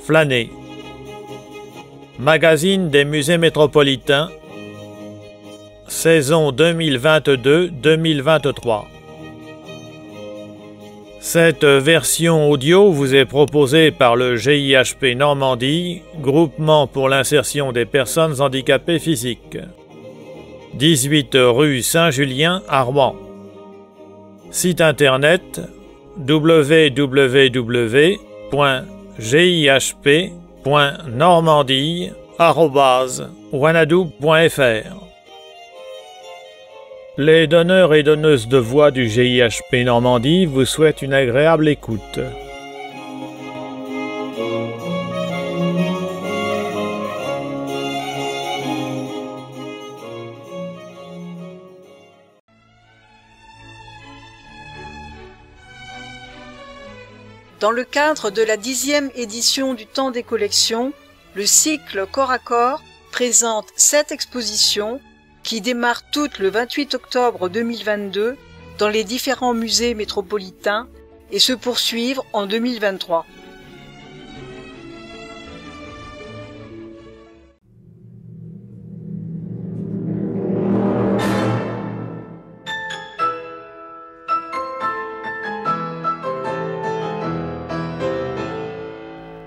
Flâner. Magazine des musées métropolitains, saison 2022-2023. Cette version audio vous est proposée par le GIHP Normandie, Groupement pour l'insertion des personnes handicapées physiques. 18 rue Saint-Julien à Rouen. Site internet www.gihp.normandie@wanadoo.fr. Les donneurs et donneuses de voix du GIHP Normandie vous souhaitent une agréable écoute. Dans le cadre de la 10e édition du Temps des collections, le cycle Corps à Corps présente 7 expositions qui démarrent toutes le 28 octobre 2022 dans les différents musées métropolitains et se poursuivent en 2023.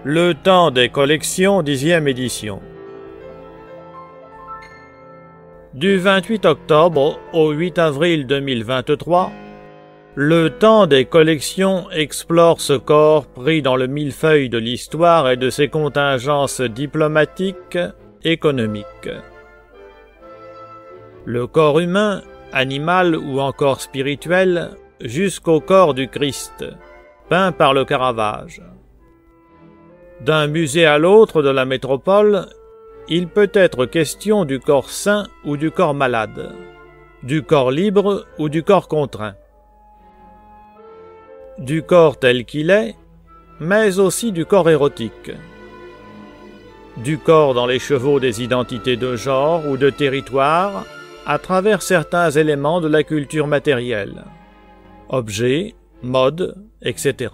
Le Temps des collections, 10e édition. Du 28 octobre au 8 avril 2023, le Temps des collections explore ce corps pris dans le millefeuille de l'histoire et de ses contingences diplomatiques, économiques. Le corps humain, animal ou encore spirituel, jusqu'au corps du Christ, peint par le Caravage. D'un musée à l'autre de la métropole, il peut être question du corps sain ou du corps malade, du corps libre ou du corps contraint, du corps tel qu'il est, mais aussi du corps érotique, du corps dans les chevaux des identités de genre ou de territoire à travers certains éléments de la culture matérielle, objets, modes, etc.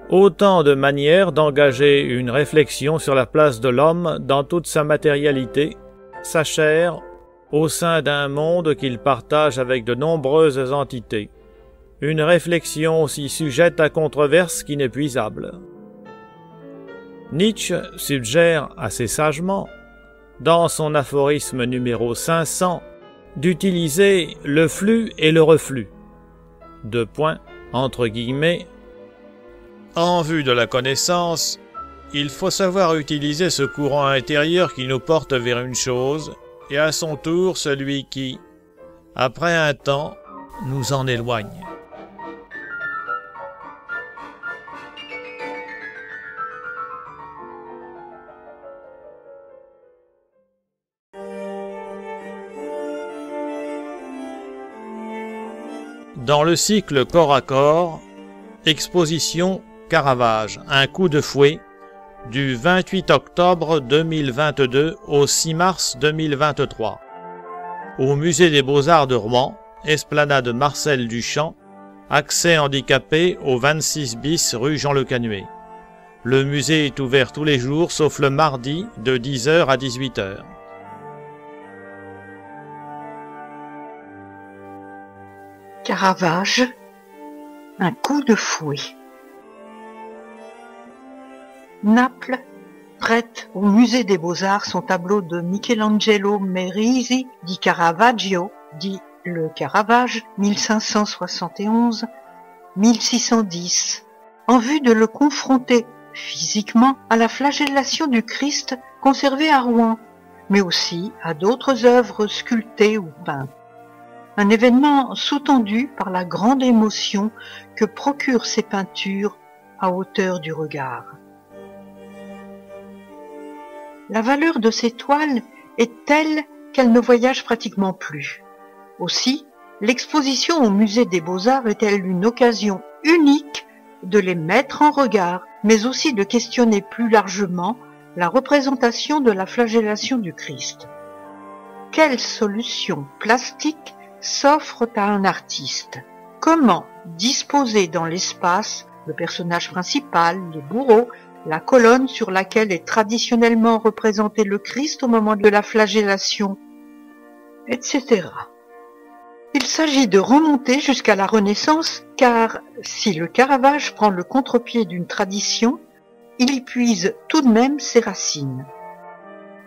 Autant de manières d'engager une réflexion sur la place de l'homme dans toute sa matérialité, sa chair, au sein d'un monde qu'il partage avec de nombreuses entités. Une réflexion aussi sujette à controverse qu'inépuisable. Nietzsche suggère assez sagement, dans son aphorisme numéro 500, d'utiliser le flux et le reflux. Entre guillemets, en vue de la connaissance, il faut savoir utiliser ce courant intérieur qui nous porte vers une chose, et à son tour celui qui, après un temps, nous en éloigne. Dans le cycle Corps à Corps, exposition Caravage, un coup de fouet, du 28 octobre 2022 au 6 mars 2023, au Musée des Beaux-Arts de Rouen, esplanade Marcel Duchamp, accès handicapé au 26 bis rue Jean Le Canuet. Le musée est ouvert tous les jours sauf le mardi de 10h à 18h. Caravage, un coup de fouet. Naples prête au musée des Beaux-Arts son tableau de Michelangelo Merisi di Caravaggio, dit le Caravage, 1571-1610, en vue de le confronter physiquement à la flagellation du Christ conservée à Rouen, mais aussi à d'autres œuvres sculptées ou peintes. Un événement sous-tendu par la grande émotion que procurent ces peintures à hauteur du regard. La valeur de ces toiles est telle qu'elles ne voyagent pratiquement plus. Aussi, l'exposition au musée des Beaux-Arts est-elle une occasion unique de les mettre en regard, mais aussi de questionner plus largement la représentation de la flagellation du Christ. Quelles solutions plastiques s'offrent à un artiste? Comment disposer dans l'espace le personnage principal, les bourreaux, la colonne sur laquelle est traditionnellement représenté le Christ au moment de la flagellation, etc. Il s'agit de remonter jusqu'à la Renaissance, car si le Caravage prend le contre-pied d'une tradition, il y puise tout de même ses racines.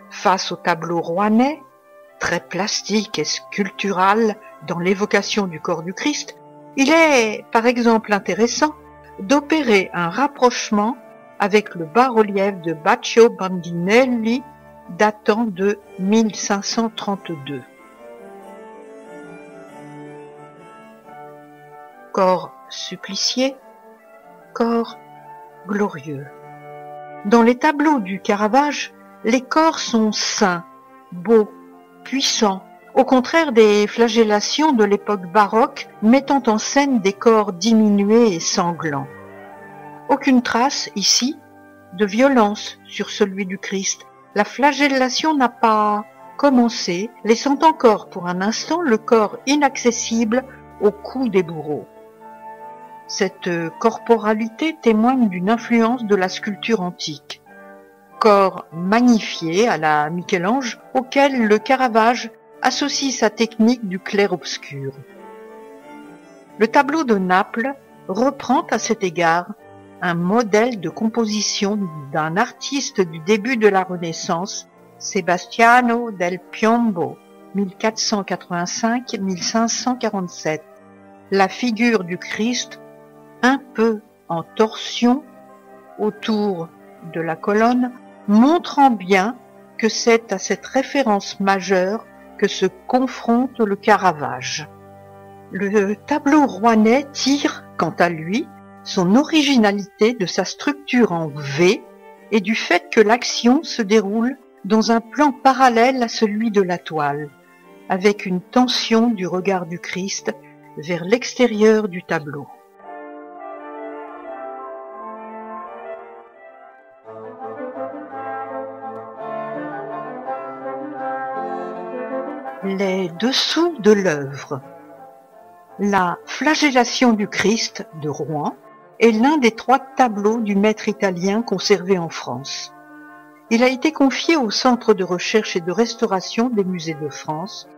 Face au tableau rouennais, très plastique et sculptural dans l'évocation du corps du Christ, il est, par exemple, intéressant d'opérer un rapprochement avec le bas-relief de Baccio Bandinelli datant de 1532. Corps supplicié, corps glorieux. Dans les tableaux du Caravage, les corps sont sains, beaux, puissants, au contraire des flagellations de l'époque baroque mettant en scène des corps diminués et sanglants. Aucune trace, ici, de violence sur celui du Christ. La flagellation n'a pas commencé, laissant encore pour un instant le corps inaccessible au cou des bourreaux. Cette corporalité témoigne d'une influence de la sculpture antique. Corps magnifié à la Michel-Ange, auquel le Caravage associe sa technique du clair-obscur. Le tableau de Naples reprend à cet égard un modèle de composition d'un artiste du début de la Renaissance, Sebastiano del Piombo, 1485-1547. La figure du Christ, un peu en torsion autour de la colonne, montrant bien que c'est à cette référence majeure que se confronte le Caravage. Le tableau rouennais tire, quant à lui, son originalité de sa structure en V et du fait que l'action se déroule dans un plan parallèle à celui de la toile, avec une tension du regard du Christ vers l'extérieur du tableau. Les dessous de l'œuvre. La flagellation du Christ de Rouen est l'un des 3 tableaux du maître italien conservés en France. Il a été confié au Centre de recherche et de restauration des musées de France,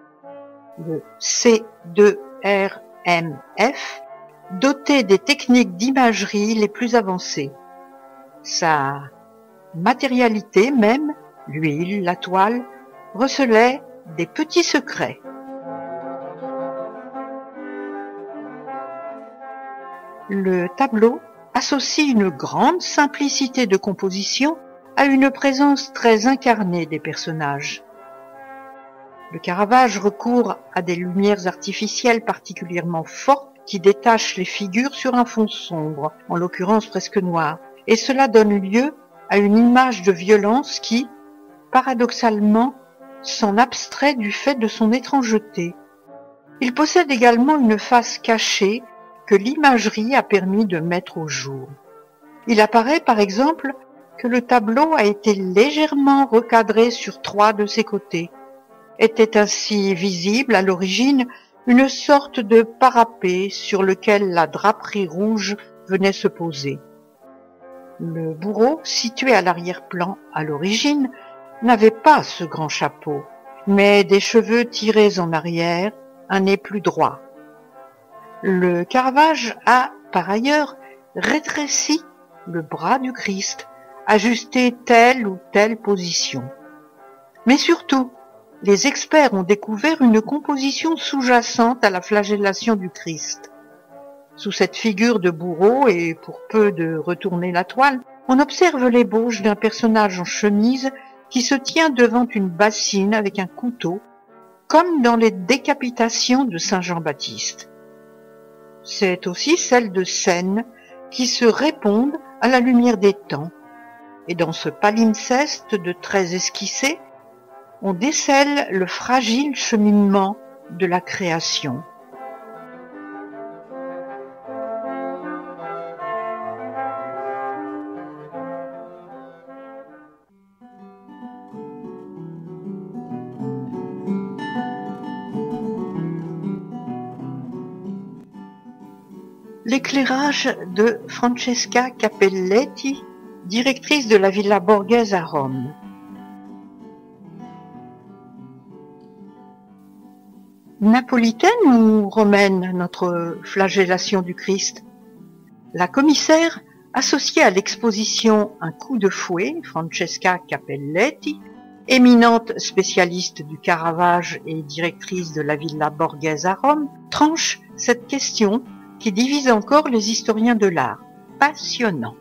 le C2RMF, doté des techniques d'imagerie les plus avancées. Sa matérialité même, l'huile, la toile, recelait des petits secrets. Le tableau associe une grande simplicité de composition à une présence très incarnée des personnages. Le Caravage recourt à des lumières artificielles particulièrement fortes qui détachent les figures sur un fond sombre, en l'occurrence presque noir, et cela donne lieu à une image de violence qui, paradoxalement, s'en abstrait du fait de son étrangeté. Il possède également une face cachée que l'imagerie a permis de mettre au jour. Il apparaît par exemple que le tableau a été légèrement recadré sur 3 de ses côtés. Était ainsi visible à l'origine une sorte de parapet sur lequel la draperie rouge venait se poser. Le bourreau, situé à l'arrière-plan à l'origine, n'avait pas ce grand chapeau, mais des cheveux tirés en arrière, un nez plus droit. Le Caravage a, par ailleurs, rétréci le bras du Christ, ajusté telle ou telle position. Mais surtout, les experts ont découvert une composition sous-jacente à la flagellation du Christ. Sous cette figure de bourreau, et pour peu de retourner la toile, on observe l'ébauche d'un personnage en chemise qui se tient devant une bassine avec un couteau, comme dans les décapitations de Saint Jean-Baptiste. C'est aussi celle de scènes qui se répondent à la lumière des temps. Et dans ce palimpseste de traits esquissés, on décèle le fragile cheminement de la création. L'éclairage de Francesca Cappelletti, directrice de la Villa Borghese à Rome. Napolitaine ou romaine, notre flagellation du Christ? La commissaire, associée à l'exposition Un coup de fouet, Francesca Cappelletti, éminente spécialiste du Caravage et directrice de la Villa Borghese à Rome, tranche cette question qui divise encore les historiens de l'art. Passionnant.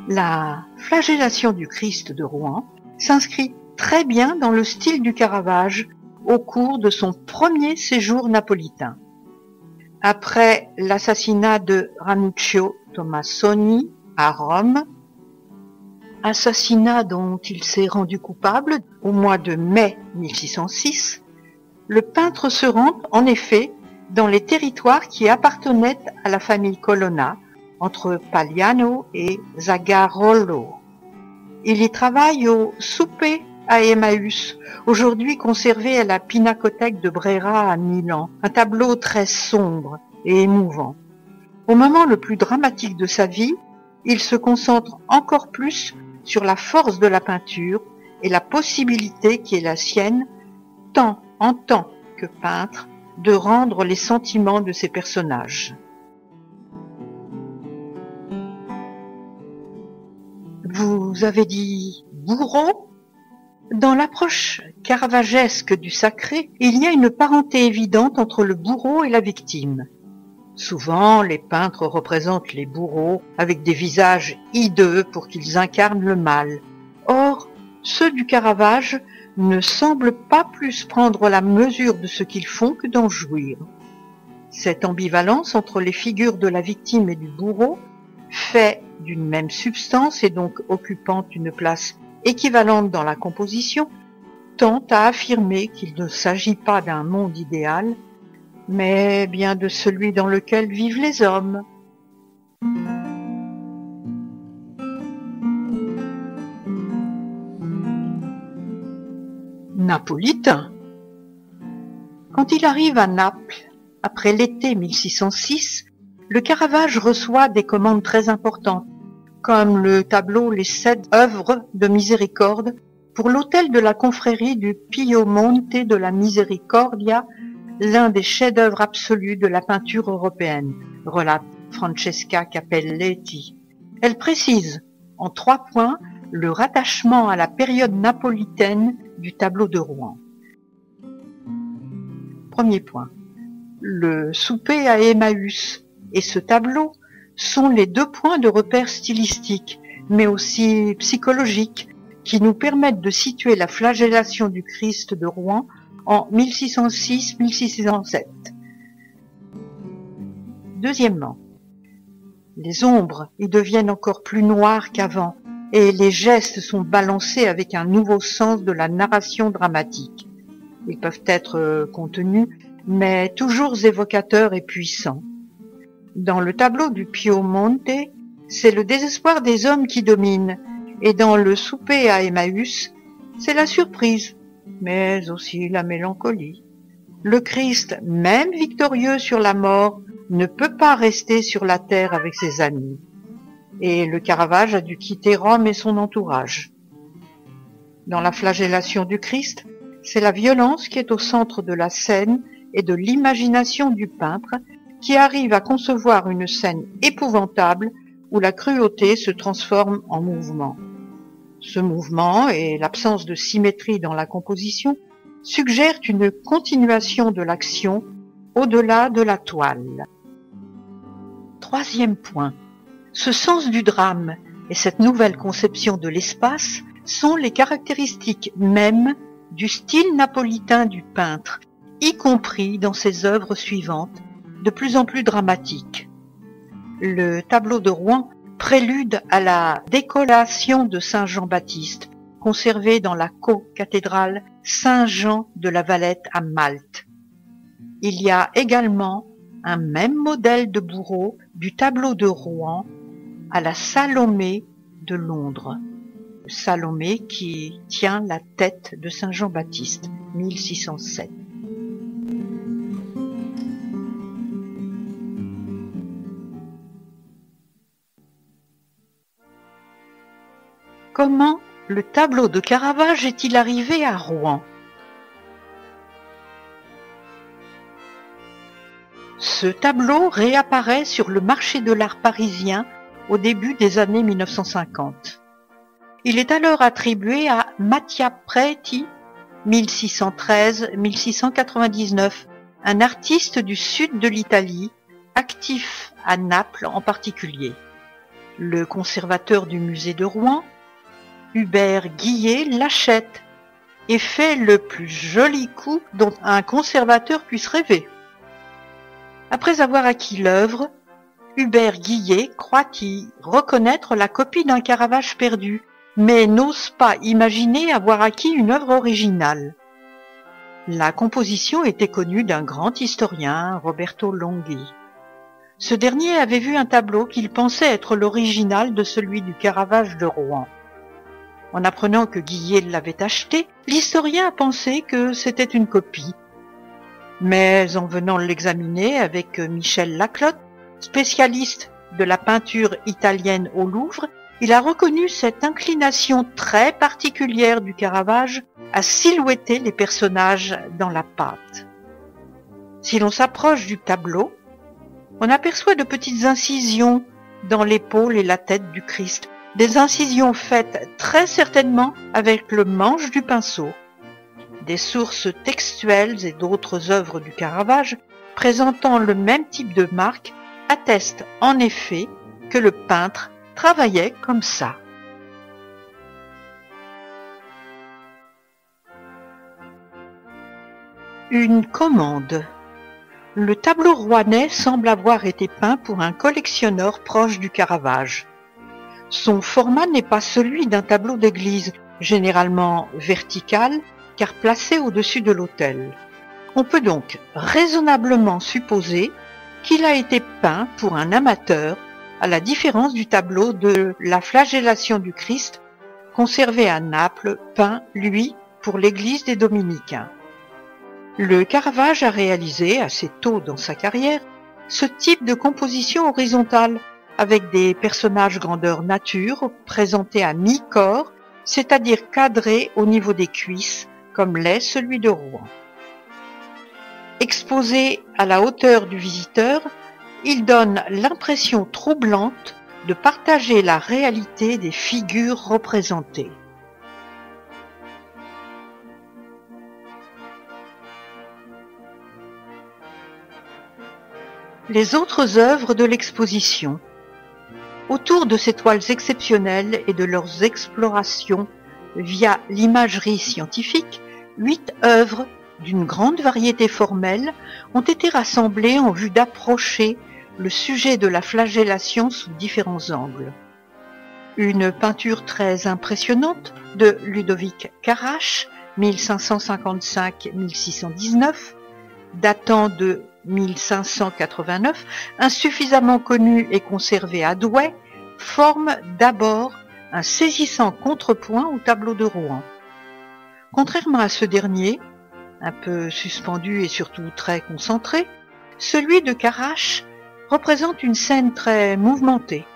La flagellation du Christ de Rouen s'inscrit très bien dans le style du Caravage au cours de son premier séjour napolitain. Après l'assassinat de Ranuccio Tommasoni à Rome, assassinat dont il s'est rendu coupable au mois de mai 1606, le peintre se rend en effet dans les territoires qui appartenaient à la famille Colonna, entre Pagliano et Zagarolo. Il y travaille au souper à Emmaüs, aujourd'hui conservé à la Pinacothèque de Brera à Milan, un tableau très sombre et émouvant. Au moment le plus dramatique de sa vie, il se concentre encore plus sur la force de la peinture et la possibilité qui est la sienne, tant en tant que peintre, de rendre les sentiments de ses personnages. Vous avez dit bourreau? Dans l'approche caravagesque du sacré, il y a une parenté évidente entre le bourreau et la victime. Souvent, les peintres représentent les bourreaux avec des visages hideux pour qu'ils incarnent le mal. Or, ceux du Caravage ne semblent pas plus prendre la mesure de ce qu'ils font que d'en jouir. Cette ambivalence entre les figures de la victime et du bourreau, fait d'une même substance et donc occupant une place équivalente dans la composition, tend à affirmer qu'il ne s'agit pas d'un monde idéal, mais bien de celui dans lequel vivent les hommes. Napolitain. Quand il arrive à Naples, après l'été 1606, le Caravage reçoit des commandes très importantes, comme le tableau Les 7 œuvres de miséricorde pour l'autel de la confrérie du Pio Monte de la Misericordia, l'un des chefs-d'œuvre absolus de la peinture européenne, relate Francesca Cappelletti. Elle précise en 3 points le rattachement à la période napolitaine du tableau de Rouen. Premier point, le souper à Emmaüs et ce tableau sont les 2 points de repère stylistiques, mais aussi psychologiques, qui nous permettent de situer la flagellation du Christ de Rouen en 1606-1607. Deuxièmement, les ombres y deviennent encore plus noires qu'avant, et les gestes sont balancés avec un nouveau sens de la narration dramatique. Ils peuvent être contenus, mais toujours évocateurs et puissants. Dans le tableau du Pio Monte, c'est le désespoir des hommes qui domine, et dans le souper à Emmaüs, c'est la surprise, mais aussi la mélancolie. Le Christ, même victorieux sur la mort, ne peut pas rester sur la terre avec ses amis, et le Caravage a dû quitter Rome et son entourage. Dans la flagellation du Christ, c'est la violence qui est au centre de la scène et de l'imagination du peintre, qui arrive à concevoir une scène épouvantable où la cruauté se transforme en mouvement. Ce mouvement et l'absence de symétrie dans la composition suggèrent une continuation de l'action au-delà de la toile. Troisième point, ce sens du drame et cette nouvelle conception de l'espace sont les caractéristiques mêmes du style napolitain du peintre, y compris dans ses œuvres suivantes, de plus en plus dramatique. Le tableau de Rouen prélude à la décollation de Saint Jean-Baptiste, conservé dans la co-cathédrale Saint-Jean de la Valette à Malte. Il y a également un même modèle de bourreau du tableau de Rouen à la Salomé de Londres. Salomé qui tient la tête de Saint Jean-Baptiste, 1607. Comment le tableau de Caravage est-il arrivé à Rouen? Ce tableau réapparaît sur le marché de l'art parisien au début des années 1950. Il est alors attribué à Mattia Preti, 1613-1699, un artiste du sud de l'Italie, actif à Naples en particulier. Le conservateur du musée de Rouen, Hubert Guillet, l'achète et fait le plus joli coup dont un conservateur puisse rêver. Après avoir acquis l'œuvre, Hubert Guillet croit y reconnaître la copie d'un Caravage perdu, mais n'ose pas imaginer avoir acquis une œuvre originale. La composition était connue d'un grand historien, Roberto Longhi. Ce dernier avait vu un tableau qu'il pensait être l'original de celui du Caravage de Rouen. En apprenant que Guillet l'avait acheté, l'historien a pensé que c'était une copie. Mais en venant l'examiner avec Michel Laclotte, spécialiste de la peinture italienne au Louvre, il a reconnu cette inclination très particulière du Caravage à silhouetter les personnages dans la pâte. Si l'on s'approche du tableau, on aperçoit de petites incisions dans l'épaule et la tête du Christ, des incisions faites très certainement avec le manche du pinceau. Des sources textuelles et d'autres œuvres du Caravage présentant le même type de marque attestent en effet que le peintre travaillait comme ça. Une commande. Le tableau rouennais semble avoir été peint pour un collectionneur proche du Caravage. Son format n'est pas celui d'un tableau d'église, généralement vertical, car placé au-dessus de l'autel. On peut donc raisonnablement supposer qu'il a été peint pour un amateur, à la différence du tableau de la flagellation du Christ, conservé à Naples, peint, lui, pour l'église des Dominicains. Le Caravage a réalisé, assez tôt dans sa carrière, ce type de composition horizontale, avec des personnages grandeur nature présentés à mi-corps, c'est-à-dire cadrés au niveau des cuisses, comme l'est celui de Rouen. Exposé à la hauteur du visiteur, il donne l'impression troublante de partager la réalité des figures représentées. Les autres œuvres de l'exposition. Autour de ces toiles exceptionnelles et de leurs explorations via l'imagerie scientifique, 8 œuvres d'une grande variété formelle ont été rassemblées en vue d'approcher le sujet de la flagellation sous différents angles. Une peinture très impressionnante de Ludovic Carasch, 1555-1619, datant de 1589, insuffisamment connu et conservé à Douai, forme d'abord un saisissant contrepoint au tableau de Rouen. Contrairement à ce dernier, un peu suspendu et surtout très concentré, celui de Carasch représente une scène très mouvementée.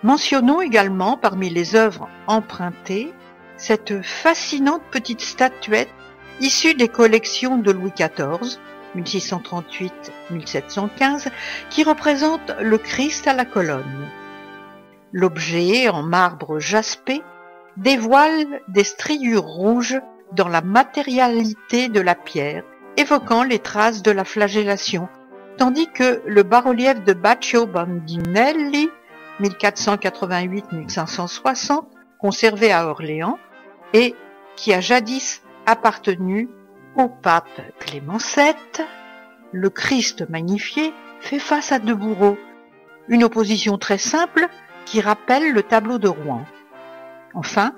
Mentionnons également parmi les œuvres empruntées cette fascinante petite statuette issue des collections de Louis XIV, 1638-1715, qui représente le Christ à la colonne. L'objet, en marbre jaspé, dévoile des striures rouges dans la matérialité de la pierre, évoquant les traces de la flagellation, tandis que le bas-relief de Baccio Bandinelli, 1488-1560, conservé à Orléans, et qui a jadis appartenu au pape Clément VII, le Christ magnifié fait face à deux bourreaux, une opposition très simple qui rappelle le tableau de Rouen. Enfin,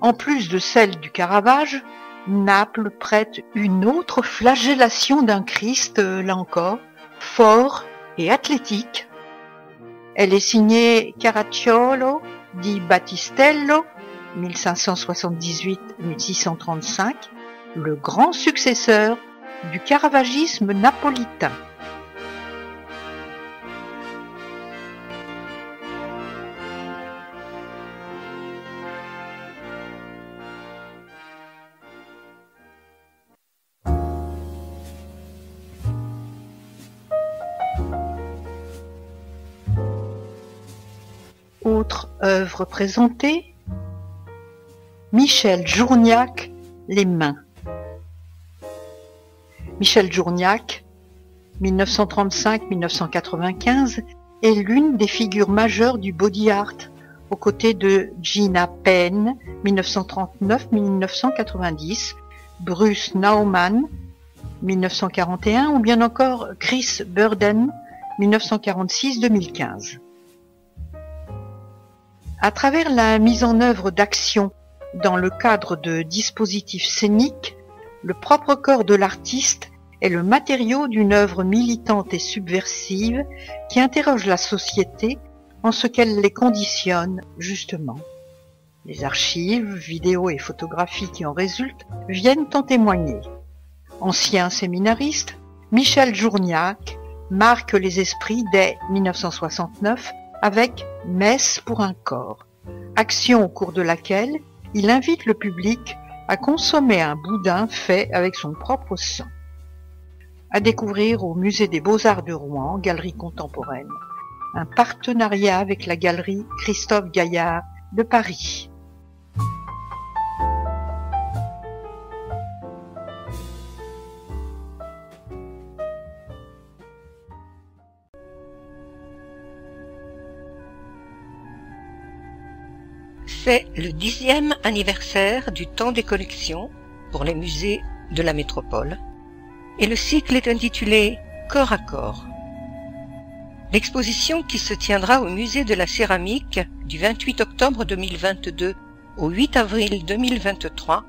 en plus de celle du Caravage, Naples prête une autre flagellation d'un Christ, là encore, fort et athlétique. Elle est signée Caracciolo di Battistello, 1578-1635, le grand successeur du caravagisme napolitain. Autre œuvre présentée, Michel Journiac, Les mains. Michel Journiac, 1935-1995, est l'une des figures majeures du body art, aux côtés de Gina Penn, 1939-1990, Bruce Nauman, 1941, ou bien encore Chris Burden, 1946-2015. À travers la mise en œuvre d'actions dans le cadre de dispositifs scéniques, le propre corps de l'artiste est le matériau d'une œuvre militante et subversive qui interroge la société en ce qu'elle les conditionne justement. Les archives, vidéos et photographies qui en résultent viennent en témoigner. Ancien séminariste, Michel Journiac marque les esprits dès 1969 avec Messe pour un corps, action au cours de laquelle il invite le public à consommer un boudin fait avec son propre sang. À découvrir au Musée des Beaux-Arts de Rouen, Galerie Contemporaine, un partenariat avec la Galerie Christophe Gaillard de Paris. C'est le 10e anniversaire du Temps des collections pour les musées de la métropole et le cycle est intitulé Corps à corps. L'exposition qui se tiendra au musée de la céramique du 28 octobre 2022 au 8 avril 2023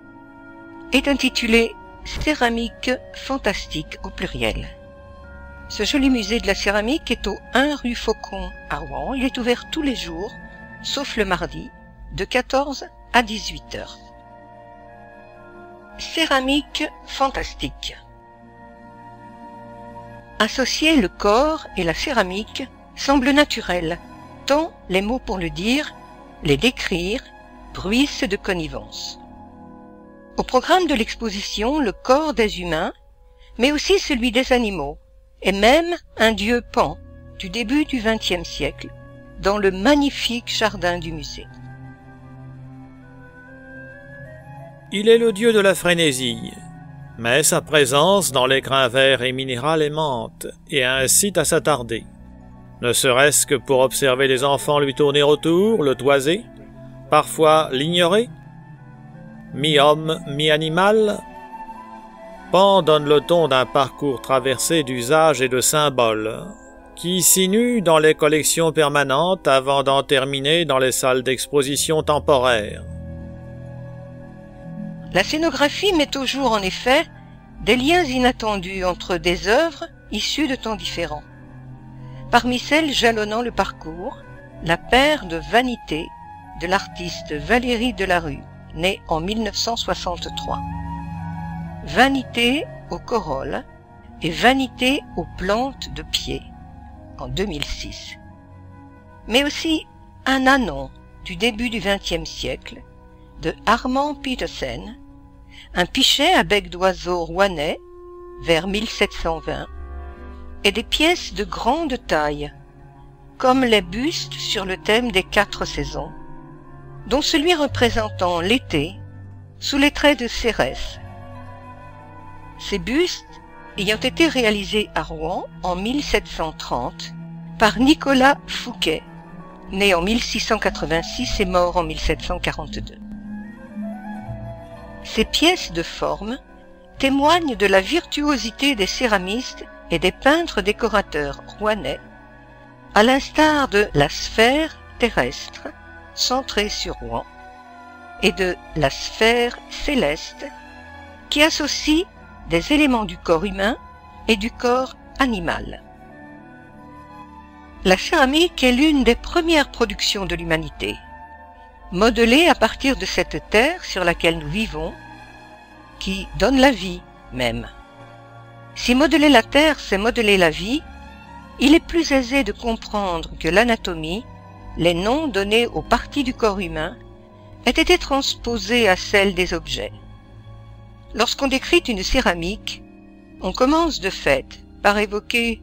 est intitulée Céramique fantastique au pluriel. Ce joli musée de la céramique est au 1 rue Faucon à Rouen. Il est ouvert tous les jours, sauf le mardi, de 14 à 18 heures. Céramique fantastique. Associer le corps et la céramique semble naturel, tant les mots pour le dire, les décrire, bruissent de connivence. Au programme de l'exposition, le corps des humains, mais aussi celui des animaux, et même un dieu Pan du début du XXe siècle, dans le magnifique jardin du musée. Il est le dieu de la frénésie, mais sa présence dans les grains verts et minérales aimante et incite à s'attarder, ne serait-ce que pour observer les enfants lui tourner autour, le toiser, parfois l'ignorer. Mi-homme, mi-animal, Pan donne le ton d'un parcours traversé d'usages et de symboles, qui sinue dans les collections permanentes avant d'en terminer dans les salles d'exposition temporaires. La scénographie met au jour en effet des liens inattendus entre des œuvres issues de temps différents. Parmi celles jalonnant le parcours, la paire de Vanité de l'artiste Valérie Delarue, née en 1963. Vanité aux corolles et Vanité aux plantes de pied en 2006. Mais aussi un anon du début du XXe siècle de Armand Petersen, un pichet à bec d'oiseau rouennais vers 1720, et des pièces de grande taille, comme les bustes sur le thème des 4 saisons, dont celui représentant l'été sous les traits de Cérès. Ces bustes ayant été réalisés à Rouen en 1730 par Nicolas Fouquet, né en 1686 et mort en 1742. Ces pièces de forme témoignent de la virtuosité des céramistes et des peintres décorateurs rouennais, à l'instar de la sphère terrestre centrée sur Rouen et de la sphère céleste qui associe des éléments du corps humain et du corps animal. La céramique est l'une des premières productions de l'humanité, modelée à partir de cette terre sur laquelle nous vivons, qui donne la vie même. Si modeler la terre, c'est modeler la vie, il est plus aisé de comprendre que l'anatomie, les noms donnés aux parties du corps humain, aient été transposés à celles des objets. Lorsqu'on décrit une céramique, on commence de fait par évoquer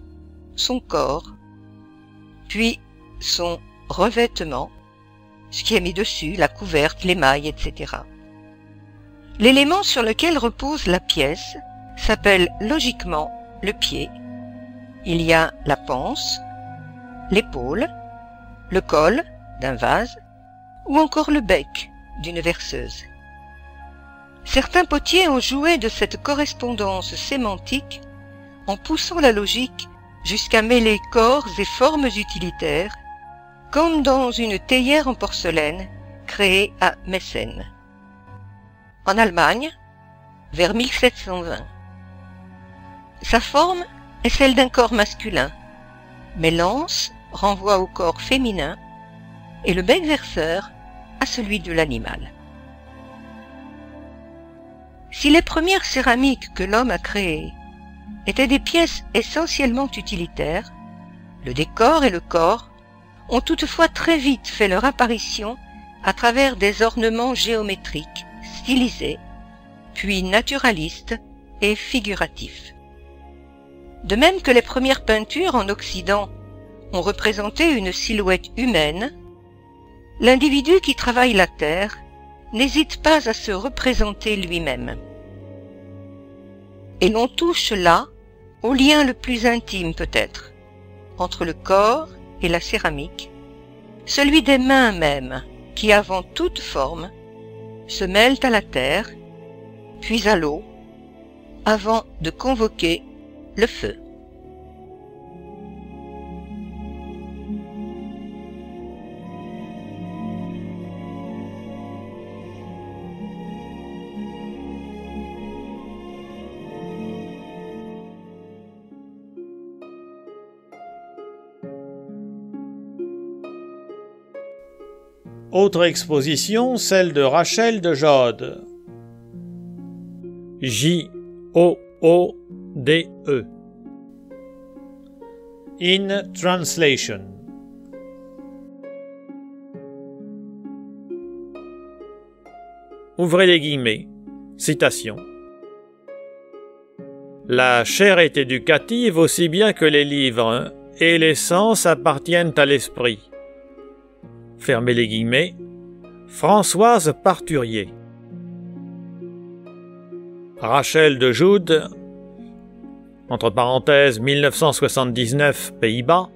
son corps, puis son revêtement, ce qui est mis dessus, la couverte, l'émail, etc. L'élément sur lequel repose la pièce s'appelle logiquement le pied. Il y a la panse, l'épaule, le col d'un vase ou encore le bec d'une verseuse. Certains potiers ont joué de cette correspondance sémantique en poussant la logique jusqu'à mêler corps et formes utilitaires, comme dans une théière en porcelaine créée à Meissen, en Allemagne, vers 1720. Sa forme est celle d'un corps masculin, mais l'anse renvoie au corps féminin et le bec verseur à celui de l'animal. Si les premières céramiques que l'homme a créées étaient des pièces essentiellement utilitaires, le décor et le corps ont toutefois très vite fait leur apparition à travers des ornements géométriques, stylisés, puis naturalistes et figuratifs. De même que les premières peintures en Occident ont représenté une silhouette humaine, l'individu qui travaille la terre n'hésite pas à se représenter lui-même. Et l'on touche là au lien le plus intime peut-être, entre le corps et la céramique, celui des mains mêmes, qui avant toute forme, se mêlent à la terre, puis à l'eau, avant de convoquer le feu. Autre exposition, celle de Rachel de Jode. J-O-O-D-E. In translation. Ouvrez les guillemets. Citation. La chair est éducative aussi bien que les livres, et les sens appartiennent à l'esprit. Fermez les guillemets. Françoise Parturier. Rachel de Jode, entre parenthèses 1979 Pays-Bas,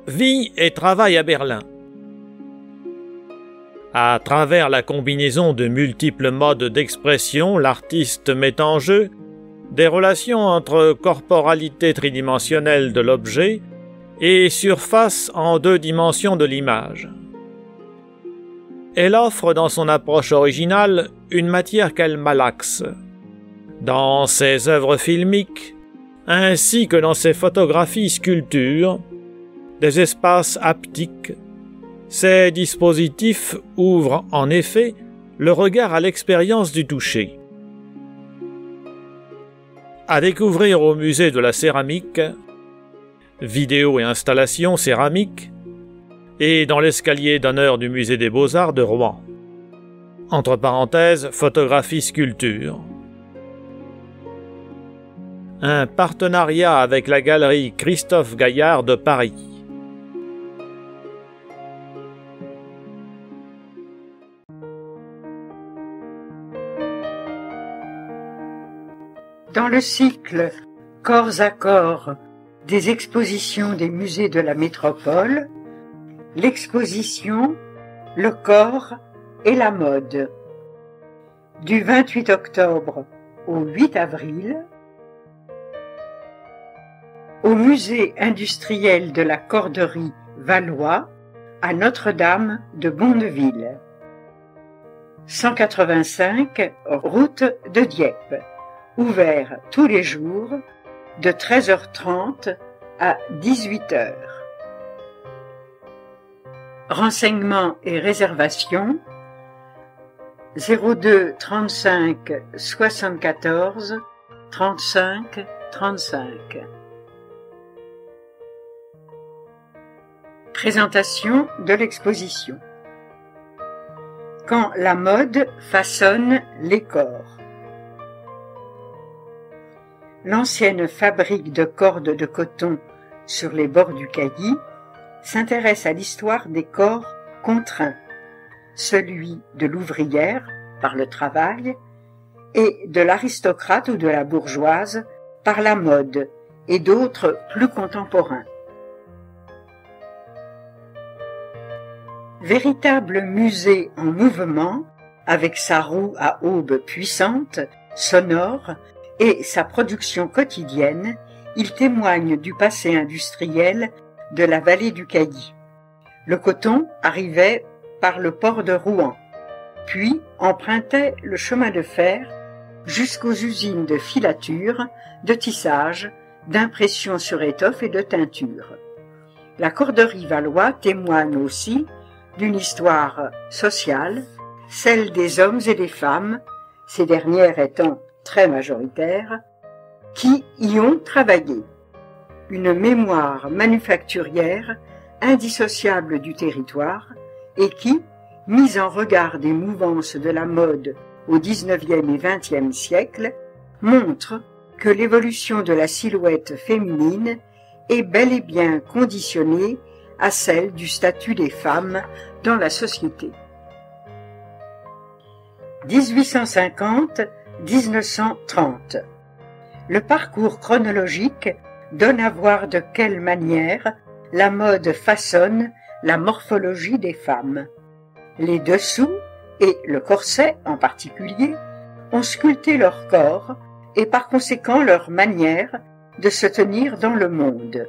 vit et travaille à Berlin. À travers la combinaison de multiples modes d'expression, l'artiste met en jeu des relations entre corporalité tridimensionnelle de l'objet et surface en 2 dimensions de l'image. Elle offre dans son approche originale une matière qu'elle malaxe. Dans ses œuvres filmiques, ainsi que dans ses photographies-sculptures, des espaces haptiques, ces dispositifs ouvrent en effet le regard à l'expérience du toucher. À découvrir au musée de la céramique, vidéo et installation céramique, et dans l'escalier d'honneur du musée des Beaux-Arts de Rouen. Entre parenthèses, photographie-sculpture. Un partenariat avec la galerie Christophe Gaillard de Paris. Dans le cycle Corps à corps des expositions des musées de la métropole, l'exposition Le corps et la mode. Du 28 octobre au 8 avril, au musée industriel de la corderie Valois à Notre-Dame de Bonneville. 185 route de Dieppe. Ouvert tous les jours de 13h30 à 18h. Renseignements et réservations 02 35 74 35 35. Présentation de l'exposition. Quand la mode façonne les corps. L'ancienne fabrique de cordes de coton sur les bords du Cailly s'intéresse à l'histoire des corps contraints, celui de l'ouvrière par le travail et de l'aristocrate ou de la bourgeoise par la mode et d'autres plus contemporains. Véritable musée en mouvement, avec sa roue à aubes puissante, sonore, et sa production quotidienne, il témoigne du passé industriel de la vallée du Cailly. Le coton arrivait par le port de Rouen, puis empruntait le chemin de fer jusqu'aux usines de filature, de tissage, d'impression sur étoffe et de teinture. La corderie Valois témoigne aussi d'une histoire sociale, celle des hommes et des femmes, ces dernières étant très majoritaires, qui y ont travaillé. Une mémoire manufacturière indissociable du territoire et qui, mise en regard des mouvances de la mode au XIXe et XXe siècle, montre que l'évolution de la silhouette féminine est bel et bien conditionnée à celle du statut des femmes dans la société. 1850-1930. Le parcours chronologique donne à voir de quelle manière la mode façonne la morphologie des femmes. Les dessous, et le corset en particulier, ont sculpté leur corps et par conséquent leur manière de se tenir dans le monde.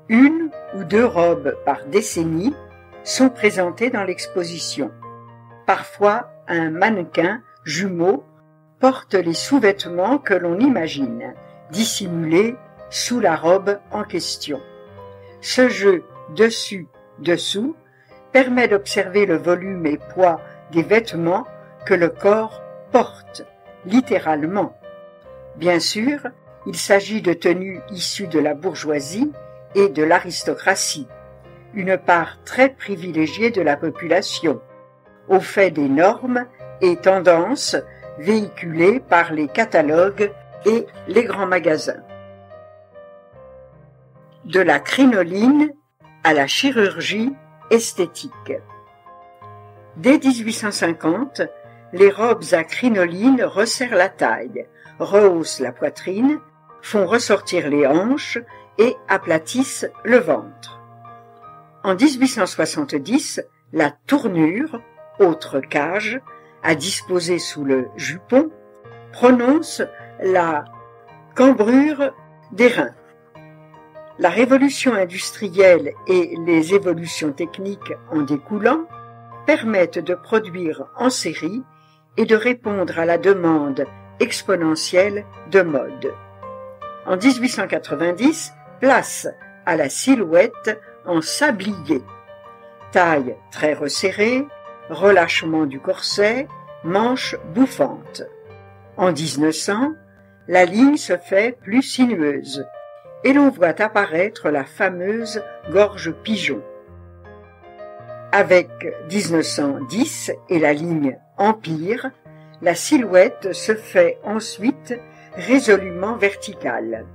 Une ou deux robes par décennie sont présentées dans l'exposition. Parfois, un mannequin jumeau porte les sous-vêtements que l'on imagine, dissimulés sous la robe en question. Ce jeu dessus-dessous permet d'observer le volume et poids des vêtements que le corps porte, littéralement. Bien sûr, il s'agit de tenues issues de la bourgeoisie et de l'aristocratie, une part très privilégiée de la population, au fait des normes et tendances véhiculées par les catalogues et les grands magasins. De la crinoline à la chirurgie esthétique. Dès 1850, les robes à crinoline resserrent la taille, rehaussent la poitrine, font ressortir les hanches et aplatissent le ventre. En 1870, la tournure, autre cage, à disposer sous le jupon, prononce la cambrure des reins. La révolution industrielle et les évolutions techniques en découlant permettent de produire en série et de répondre à la demande exponentielle de mode. En 1890, place à la silhouette en sablier. Taille très resserrée, relâchement du corset, manches bouffantes. En 1900, la ligne se fait plus sinueuse et l'on voit apparaître la fameuse gorge pigeon. Avec 1910 et la ligne Empire, la silhouette se fait ensuite résolument verticale.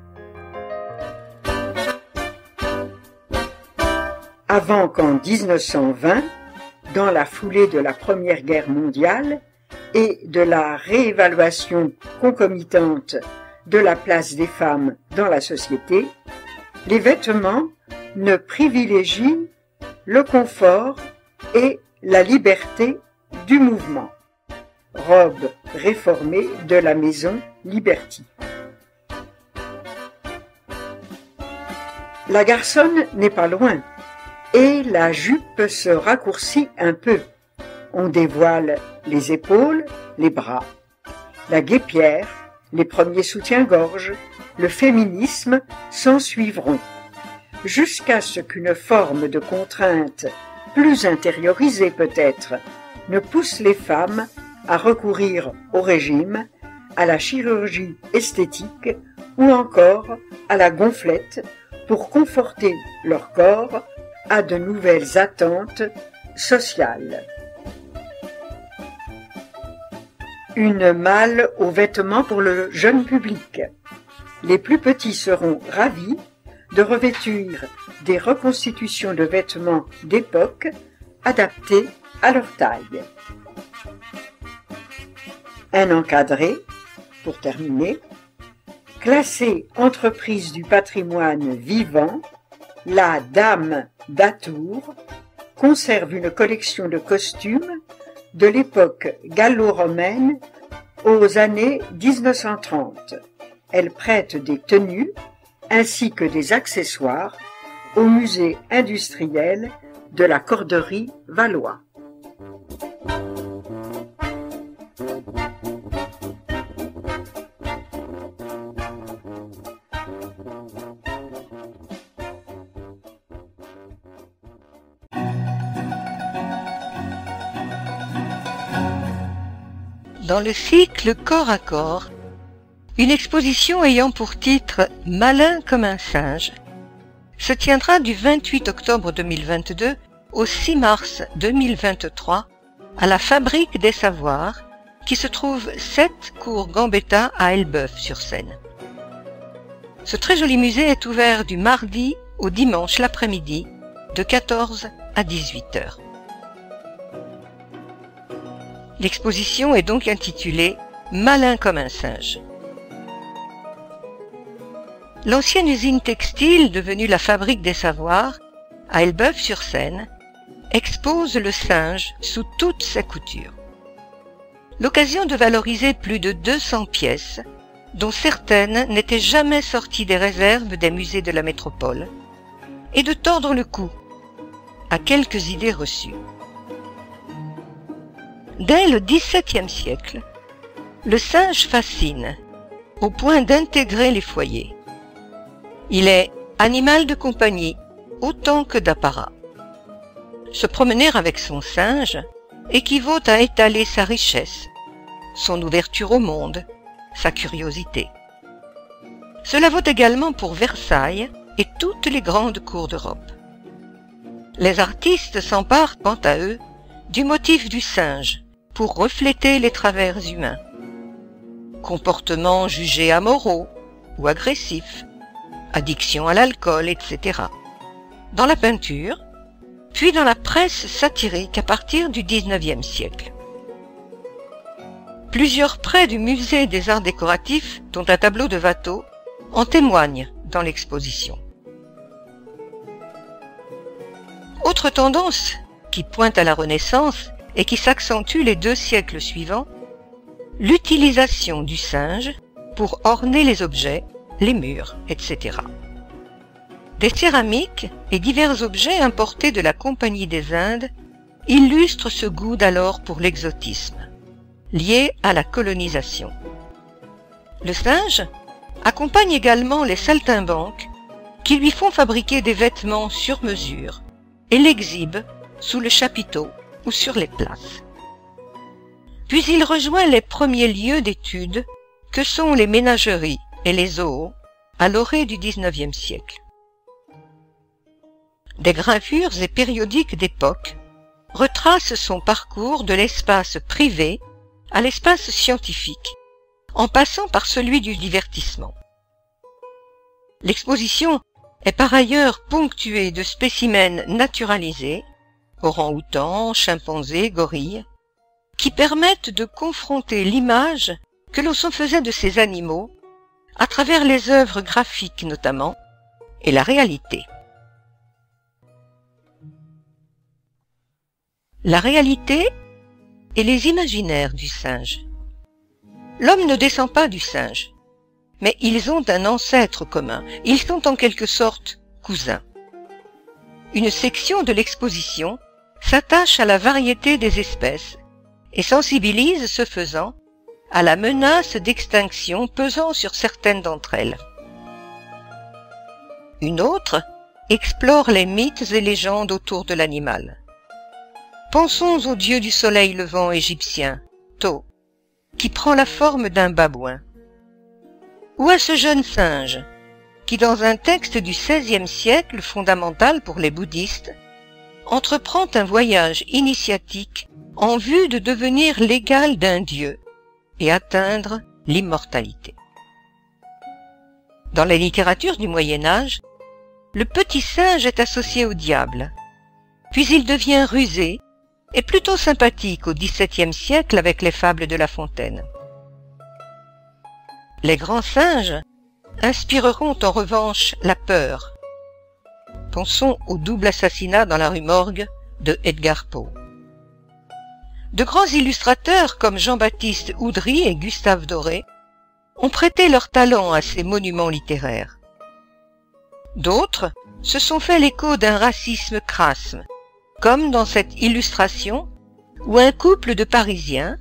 Avant qu'en 1920, dans la foulée de la Première Guerre mondiale et de la réévaluation concomitante de la place des femmes dans la société, les vêtements ne privilégient le confort et la liberté du mouvement. Robe réformée de la maison Liberty. La garçonne n'est pas loin et la jupe se raccourcit un peu. On dévoile les épaules, les bras. La guêpière, les premiers soutiens-gorge, le féminisme s'en suivront, jusqu'à ce qu'une forme de contrainte, plus intériorisée peut-être, ne pousse les femmes à recourir au régime, à la chirurgie esthétique ou encore à la gonflette pour conforter leur corps à de nouvelles attentes sociales. Une malle aux vêtements pour le jeune public. Les plus petits seront ravis de revêtir des reconstitutions de vêtements d'époque adaptés à leur taille. Un encadré, pour terminer, classé entreprise du patrimoine vivant, la Dame d'Atour conserve une collection de costumes de l'époque gallo-romaine aux années 1930. Elle prête des tenues ainsi que des accessoires au musée industriel de la Corderie Valois. Dans le cycle Corps à corps, une exposition ayant pour titre « Malin comme un singe » se tiendra du 28 octobre 2022 au 6 mars 2023 à la Fabrique des Savoirs qui se trouve 7 cours Gambetta à Elbeuf-sur-Seine. Ce très joli musée est ouvert du mardi au dimanche l'après-midi de 14 à 18 heures. L'exposition est donc intitulée « Malin comme un singe ». L'ancienne usine textile, devenue la Fabrique des Savoirs, à Elbeuf-sur-Seine, expose le singe sous toutes ses coutures. L'occasion de valoriser plus de 200 pièces, dont certaines n'étaient jamais sorties des réserves des musées de la métropole, et de tordre le cou à quelques idées reçues. Dès le XVIIe siècle, le singe fascine, au point d'intégrer les foyers. Il est animal de compagnie autant que d'apparat. Se promener avec son singe équivaut à étaler sa richesse, son ouverture au monde, sa curiosité. Cela vaut également pour Versailles et toutes les grandes cours d'Europe. Les artistes s'emparent, quant à eux, du motif du singe pour refléter les travers humains. Comportements jugés amoraux ou agressifs, addiction à l'alcool, etc. Dans la peinture, puis dans la presse satirique à partir du XIXe siècle. Plusieurs prêts du musée des arts décoratifs, dont un tableau de Watteau, en témoignent dans l'exposition. Autre tendance qui pointe à la Renaissance et qui s'accentue les 2 siècles suivants, l'utilisation du singe pour orner les objets, les murs, etc. Des céramiques et divers objets importés de la Compagnie des Indes illustrent ce goût d'alors pour l'exotisme, lié à la colonisation. Le singe accompagne également les saltimbanques qui lui font fabriquer des vêtements sur mesure et l'exhibent sous le chapiteau ou sur les places. Puis il rejoint les premiers lieux d'études que sont les ménageries et les zoos à l'orée du XIXe siècle. Des gravures et périodiques d'époque retracent son parcours de l'espace privé à l'espace scientifique, en passant par celui du divertissement. L'exposition est par ailleurs ponctuée de spécimens naturalisés, orang-outans, chimpanzés, gorilles, qui permettent de confronter l'image que l'on s'en faisait de ces animaux, à travers les œuvres graphiques notamment, et la réalité. La réalité et les imaginaires du singe. L'homme ne descend pas du singe, mais ils ont un ancêtre commun, ils sont en quelque sorte cousins. Une section de l'exposition s'attache à la variété des espèces et sensibilise ce faisant à la menace d'extinction pesant sur certaines d'entre elles. Une autre explore les mythes et légendes autour de l'animal. Pensons au dieu du soleil levant égyptien, Thoth, qui prend la forme d'un babouin. Ou à ce jeune singe, qui dans un texte du XVIe siècle fondamental pour les bouddhistes, entreprend un voyage initiatique en vue de devenir l'égal d'un dieu et atteindre l'immortalité. Dans la littérature du Moyen-Âge, le petit singe est associé au diable, puis il devient rusé est plutôt sympathique au XVIIe siècle avec les fables de La Fontaine. Les grands singes inspireront en revanche la peur. Pensons au double assassinat dans la rue Morgue de Edgar Poe. De grands illustrateurs comme Jean-Baptiste Oudry et Gustave Doré ont prêté leur talent à ces monuments littéraires. D'autres se sont fait l'écho d'un racisme crasse, comme dans cette illustration où un couple de Parisiens,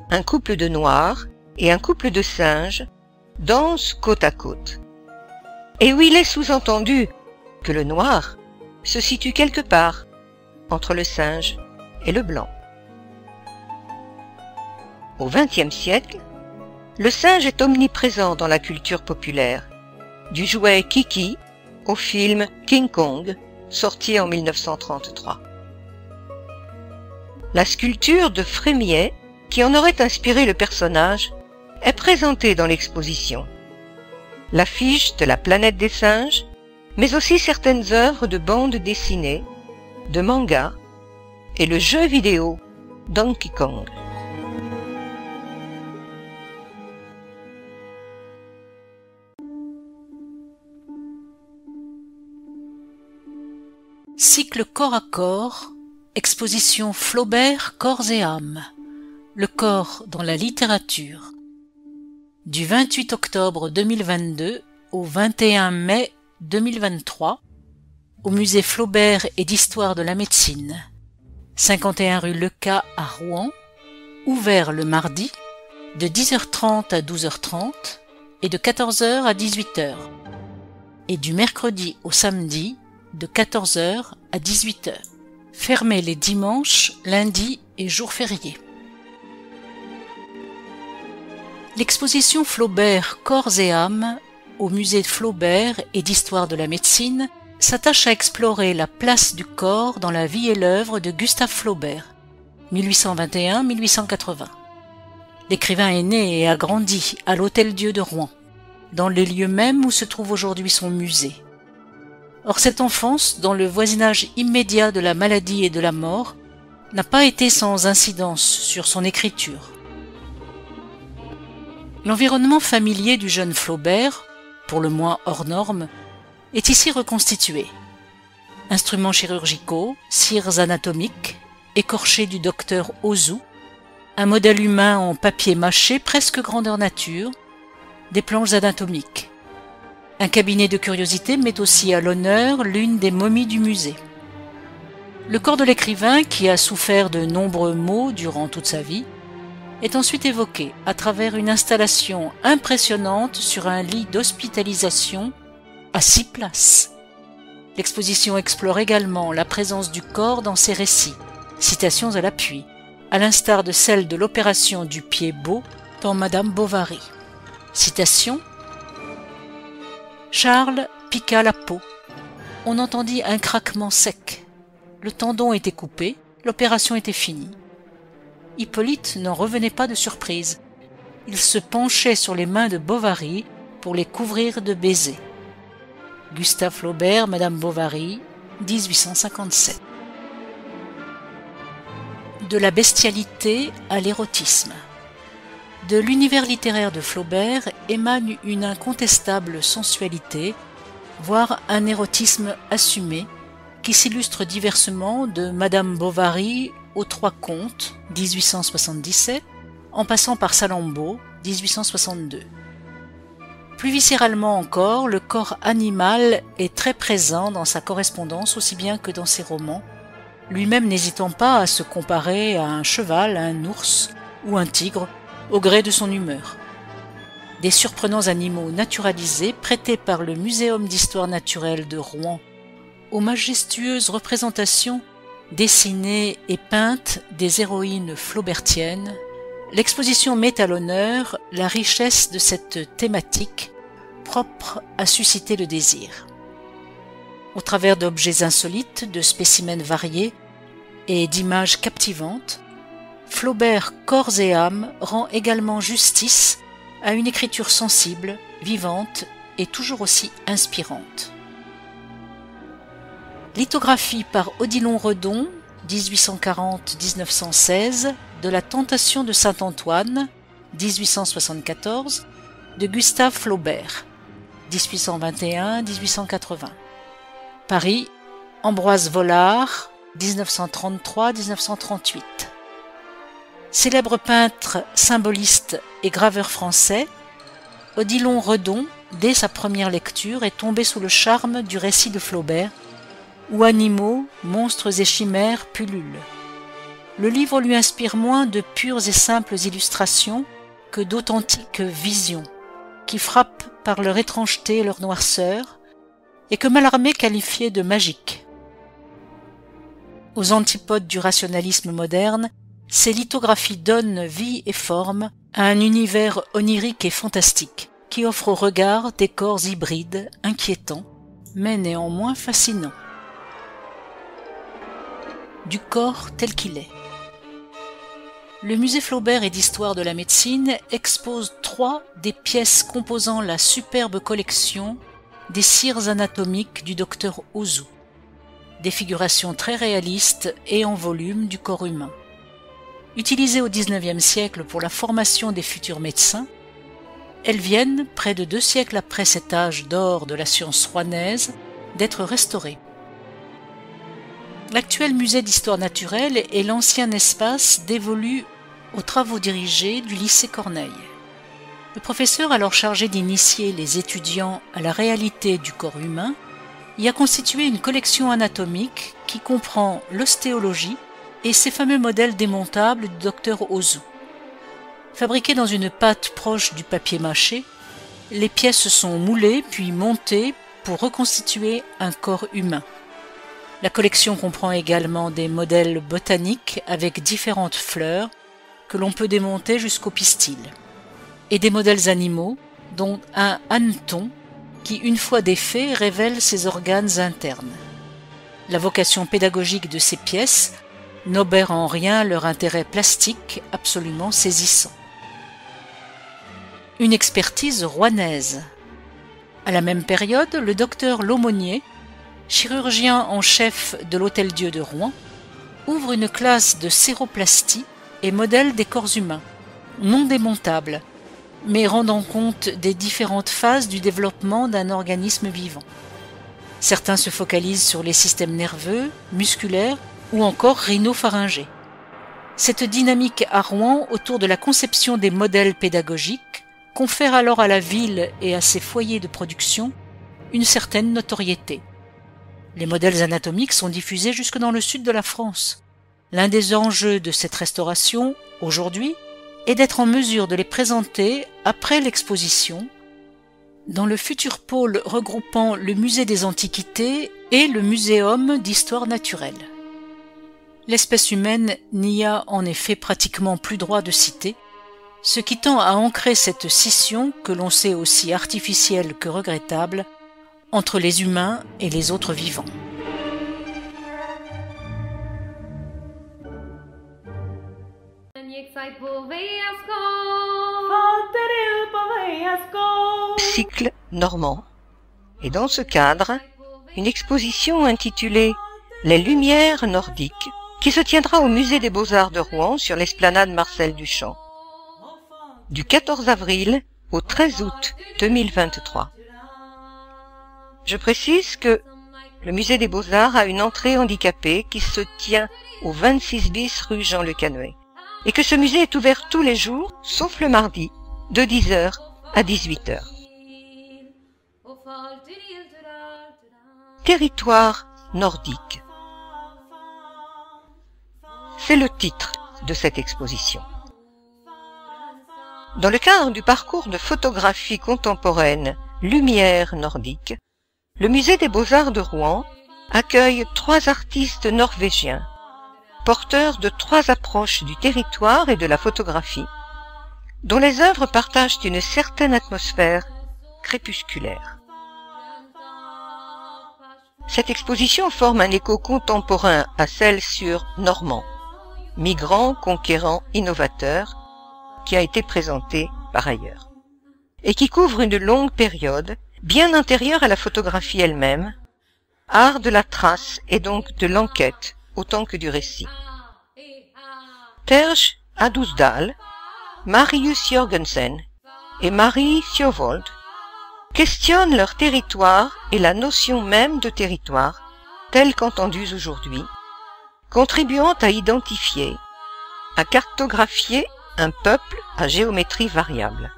un couple de Noirs et un couple de singes dansent côte à côte, et où il est sous-entendu que le noir se situe quelque part entre le singe et le blanc. Au XXe siècle, le singe est omniprésent dans la culture populaire, du jouet Kiki au film King Kong, sorti en 1933. La sculpture de Frémiet, qui en aurait inspiré le personnage, est présentée dans l'exposition. L'affiche de la planète des singes, mais aussi certaines œuvres de bande dessinée, de manga et le jeu vidéo Donkey Kong. Cycle corps à corps, exposition Flaubert, corps et âme, le corps dans la littérature. Du 28 octobre 2022 au 21 mai 2023, au musée Flaubert et d'histoire de la médecine, 51 rue Leca à Rouen, ouvert le mardi de 10h30 à 12h30 et de 14h à 18h, et du mercredi au samedi de 14h à 18h, fermé les dimanches, lundis et jours fériés. L'exposition Flaubert Corps et âme au musée Flaubert et d'histoire de la médecine s'attache à explorer la place du corps dans la vie et l'œuvre de Gustave Flaubert, 1821-1880. L'écrivain est né et a grandi à l'Hôtel-Dieu de Rouen, dans les lieux mêmes où se trouve aujourd'hui son musée. Or cette enfance, dans le voisinage immédiat de la maladie et de la mort, n'a pas été sans incidence sur son écriture. L'environnement familier du jeune Flaubert, pour le moins hors norme, est ici reconstitué. Instruments chirurgicaux, cires anatomiques, écorchés du docteur Ozu, un modèle humain en papier mâché presque grandeur nature, des planches anatomiques. Un cabinet de curiosités met aussi à l'honneur l'une des momies du musée. Le corps de l'écrivain, qui a souffert de nombreux maux durant toute sa vie, est ensuite évoqué à travers une installation impressionnante sur un lit d'hospitalisation à 6 places. L'exposition explore également la présence du corps dans ses récits, citations à l'appui, à l'instar de celle de l'opération du pied beau dans Madame Bovary. Citation: Charles piqua la peau. On entendit un craquement sec. Le tendon était coupé, l'opération était finie. Hippolyte n'en revenait pas de surprise. Il se penchait sur les mains de Bovary pour les couvrir de baisers. Gustave Flaubert, Madame Bovary, 1857. De la bestialité à l'érotisme. De l'univers littéraire de Flaubert émane une incontestable sensualité, voire un érotisme assumé, qui s'illustre diversement de Madame Bovary aux Trois Contes, 1877, en passant par Salammbô, 1862. Plus viscéralement encore, le corps animal est très présent dans sa correspondance aussi bien que dans ses romans, lui-même n'hésitant pas à se comparer à un cheval, un ours ou un tigre, au gré de son humeur. Des surprenants animaux naturalisés prêtés par le Muséum d'histoire naturelle de Rouen aux majestueuses représentations dessinées et peintes des héroïnes flaubertiennes, l'exposition met à l'honneur la richesse de cette thématique propre à susciter le désir. Au travers d'objets insolites, de spécimens variés et d'images captivantes, Flaubert Corps et âme rend également justice à une écriture sensible, vivante et toujours aussi inspirante. Lithographie par Odilon Redon, 1840-1916, de La Tentation de Saint-Antoine, 1874, de Gustave Flaubert, 1821-1880. Paris, Ambroise Vollard, 1933-1938. Célèbre peintre, symboliste et graveur français, Odilon Redon, dès sa première lecture, est tombé sous le charme du récit de Flaubert, où animaux, monstres et chimères pullulent. Le livre lui inspire moins de pures et simples illustrations que d'authentiques visions, qui frappent par leur étrangeté et leur noirceur, et que Mallarmé qualifiait de magique. Aux antipodes du rationalisme moderne, ces lithographies donnent vie et forme à un univers onirique et fantastique, qui offre au regard des corps hybrides, inquiétants, mais néanmoins fascinants. Du corps tel qu'il est. Le musée Flaubert et d'histoire de la médecine expose 3 des pièces composant la superbe collection des cires anatomiques du docteur Ouzou, des figurations très réalistes et en volume du corps humain. Utilisées au XIXe siècle pour la formation des futurs médecins, elles viennent, près de 2 siècles après cet âge d'or de la science rouennaise, d'être restaurées. L'actuel musée d'histoire naturelle est l'ancien espace dévolu aux travaux dirigés du lycée Corneille. Le professeur, alors chargé d'initier les étudiants à la réalité du corps humain, y a constitué une collection anatomique qui comprend l'ostéologie et ces fameux modèles démontables du docteur Ouzou. Fabriqués dans une pâte proche du papier mâché, les pièces sont moulées puis montées pour reconstituer un corps humain. La collection comprend également des modèles botaniques avec différentes fleurs que l'on peut démonter jusqu'au pistil, et des modèles animaux, dont un hanneton qui, une fois défait, révèle ses organes internes. La vocation pédagogique de ces pièces n'obère en rien leur intérêt plastique absolument saisissant. Une expertise rouennaise. À la même période, le docteur Laumonier, chirurgien en chef de l'Hôtel-Dieu de Rouen, ouvre une classe de séroplastie et modèle des corps humains, non démontables, mais rendant compte des différentes phases du développement d'un organisme vivant. Certains se focalisent sur les systèmes nerveux, musculaires ou encore rhinopharyngés. Cette dynamique à Rouen autour de la conception des modèles pédagogiques confère alors à la ville et à ses foyers de production une certaine notoriété. Les modèles anatomiques sont diffusés jusque dans le sud de la France. L'un des enjeux de cette restauration, aujourd'hui, est d'être en mesure de les présenter après l'exposition dans le futur pôle regroupant le musée des Antiquités et le muséum d'histoire naturelle. L'espèce humaine n'y a en effet pratiquement plus droit de cité, ce qui tend à ancrer cette scission, que l'on sait aussi artificielle que regrettable, entre les humains et les autres vivants. Cycle normand. Et dans ce cadre, une exposition intitulée « Les Lumières nordiques » qui se tiendra au musée des Beaux-Arts de Rouen sur l'esplanade Marcel Duchamp, du 14 avril au 13 août 2023. Je précise que le musée des Beaux-Arts a une entrée handicapée qui se tient au 26 bis rue Jean Le Canuet et que ce musée est ouvert tous les jours, sauf le mardi, de 10h à 18h. Territoire nordique. C'est le titre de cette exposition. Dans le cadre du parcours de photographie contemporaine Lumières nordiques, le musée des Beaux-Arts de Rouen accueille 3 artistes norvégiens, porteurs de 3 approches du territoire et de la photographie, dont les œuvres partagent une certaine atmosphère crépusculaire. Cette exposition forme un écho contemporain à celle sur Normand, migrant, conquérant, innovateur, qui a été présentée par ailleurs, et qui couvre une longue période bien antérieure à la photographie elle-même, art de la trace et donc de l'enquête autant que du récit. Terje Adusdal, Marius Jorgensen et Marie Thiovold questionnent leur territoire et la notion même de territoire, telle qu'entendue aujourd'hui, contribuant à identifier, à cartographier un peuple à géométrie variable.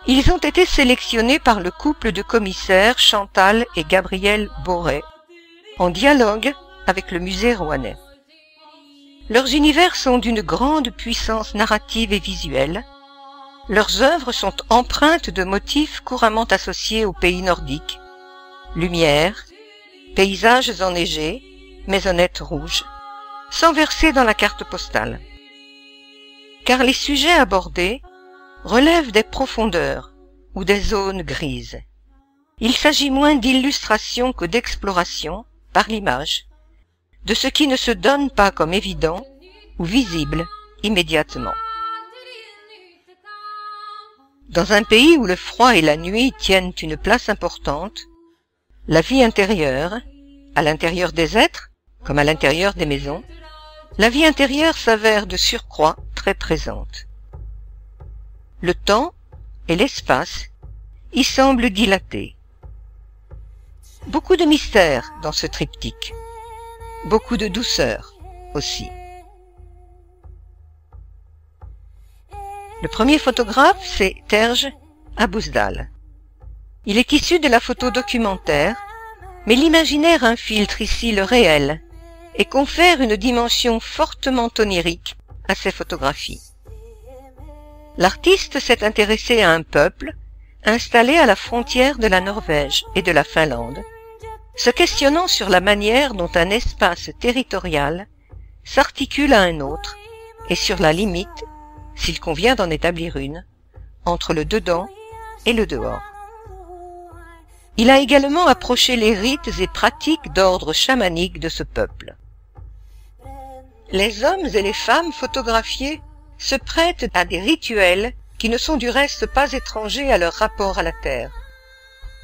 Ils ont été sélectionnés par le couple de commissaires Chantal et Gabriel Boré, en dialogue avec le musée rouennais. Leurs univers sont d'une grande puissance narrative et visuelle. Leurs œuvres sont empreintes de motifs couramment associés aux pays nordiques. Lumière, paysages enneigés, maisonnettes rouges, sans verser dans la carte postale. Car les sujets abordés relèvent des profondeurs ou des zones grises. Il s'agit moins d'illustration que d'exploration, par l'image, de ce qui ne se donne pas comme évident ou visible immédiatement. Dans un pays où le froid et la nuit tiennent une place importante, la vie intérieure, à l'intérieur des êtres comme à l'intérieur des maisons, la vie intérieure s'avère de surcroît très présente. Le temps et l'espace y semblent dilatés. Beaucoup de mystère dans ce triptyque. Beaucoup de douceur aussi. Le premier photographe, c'est Terje Adusdal. Il est issu de la photo documentaire, mais l'imaginaire infiltre ici le réel et confère une dimension fortement onirique à ses photographies. L'artiste s'est intéressé à un peuple installé à la frontière de la Norvège et de la Finlande, se questionnant sur la manière dont un espace territorial s'articule à un autre et sur la limite, s'il convient d'en établir une, entre le dedans et le dehors. Il a également approché les rites et pratiques d'ordre chamanique de ce peuple. Les hommes et les femmes photographiés se prêtent à des rituels qui ne sont du reste pas étrangers à leur rapport à la terre.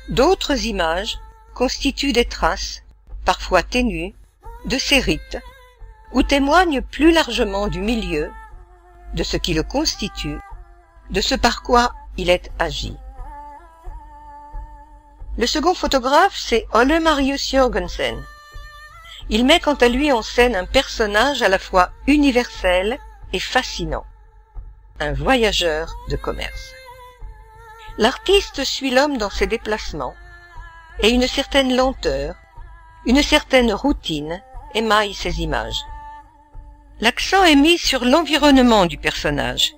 D'autres images constituent des traces, parfois ténues, de ces rites, ou témoignent plus largement du milieu, de ce qui le constitue, de ce par quoi il est agi. Le second photographe, c'est Ole Marius Jorgensen. Il met quant à lui en scène un personnage à la fois universel et fascinant, un voyageur de commerce. L'artiste suit l'homme dans ses déplacements, et une certaine lenteur, une certaine routine émaille ses images. L'accent est mis sur l'environnement du personnage,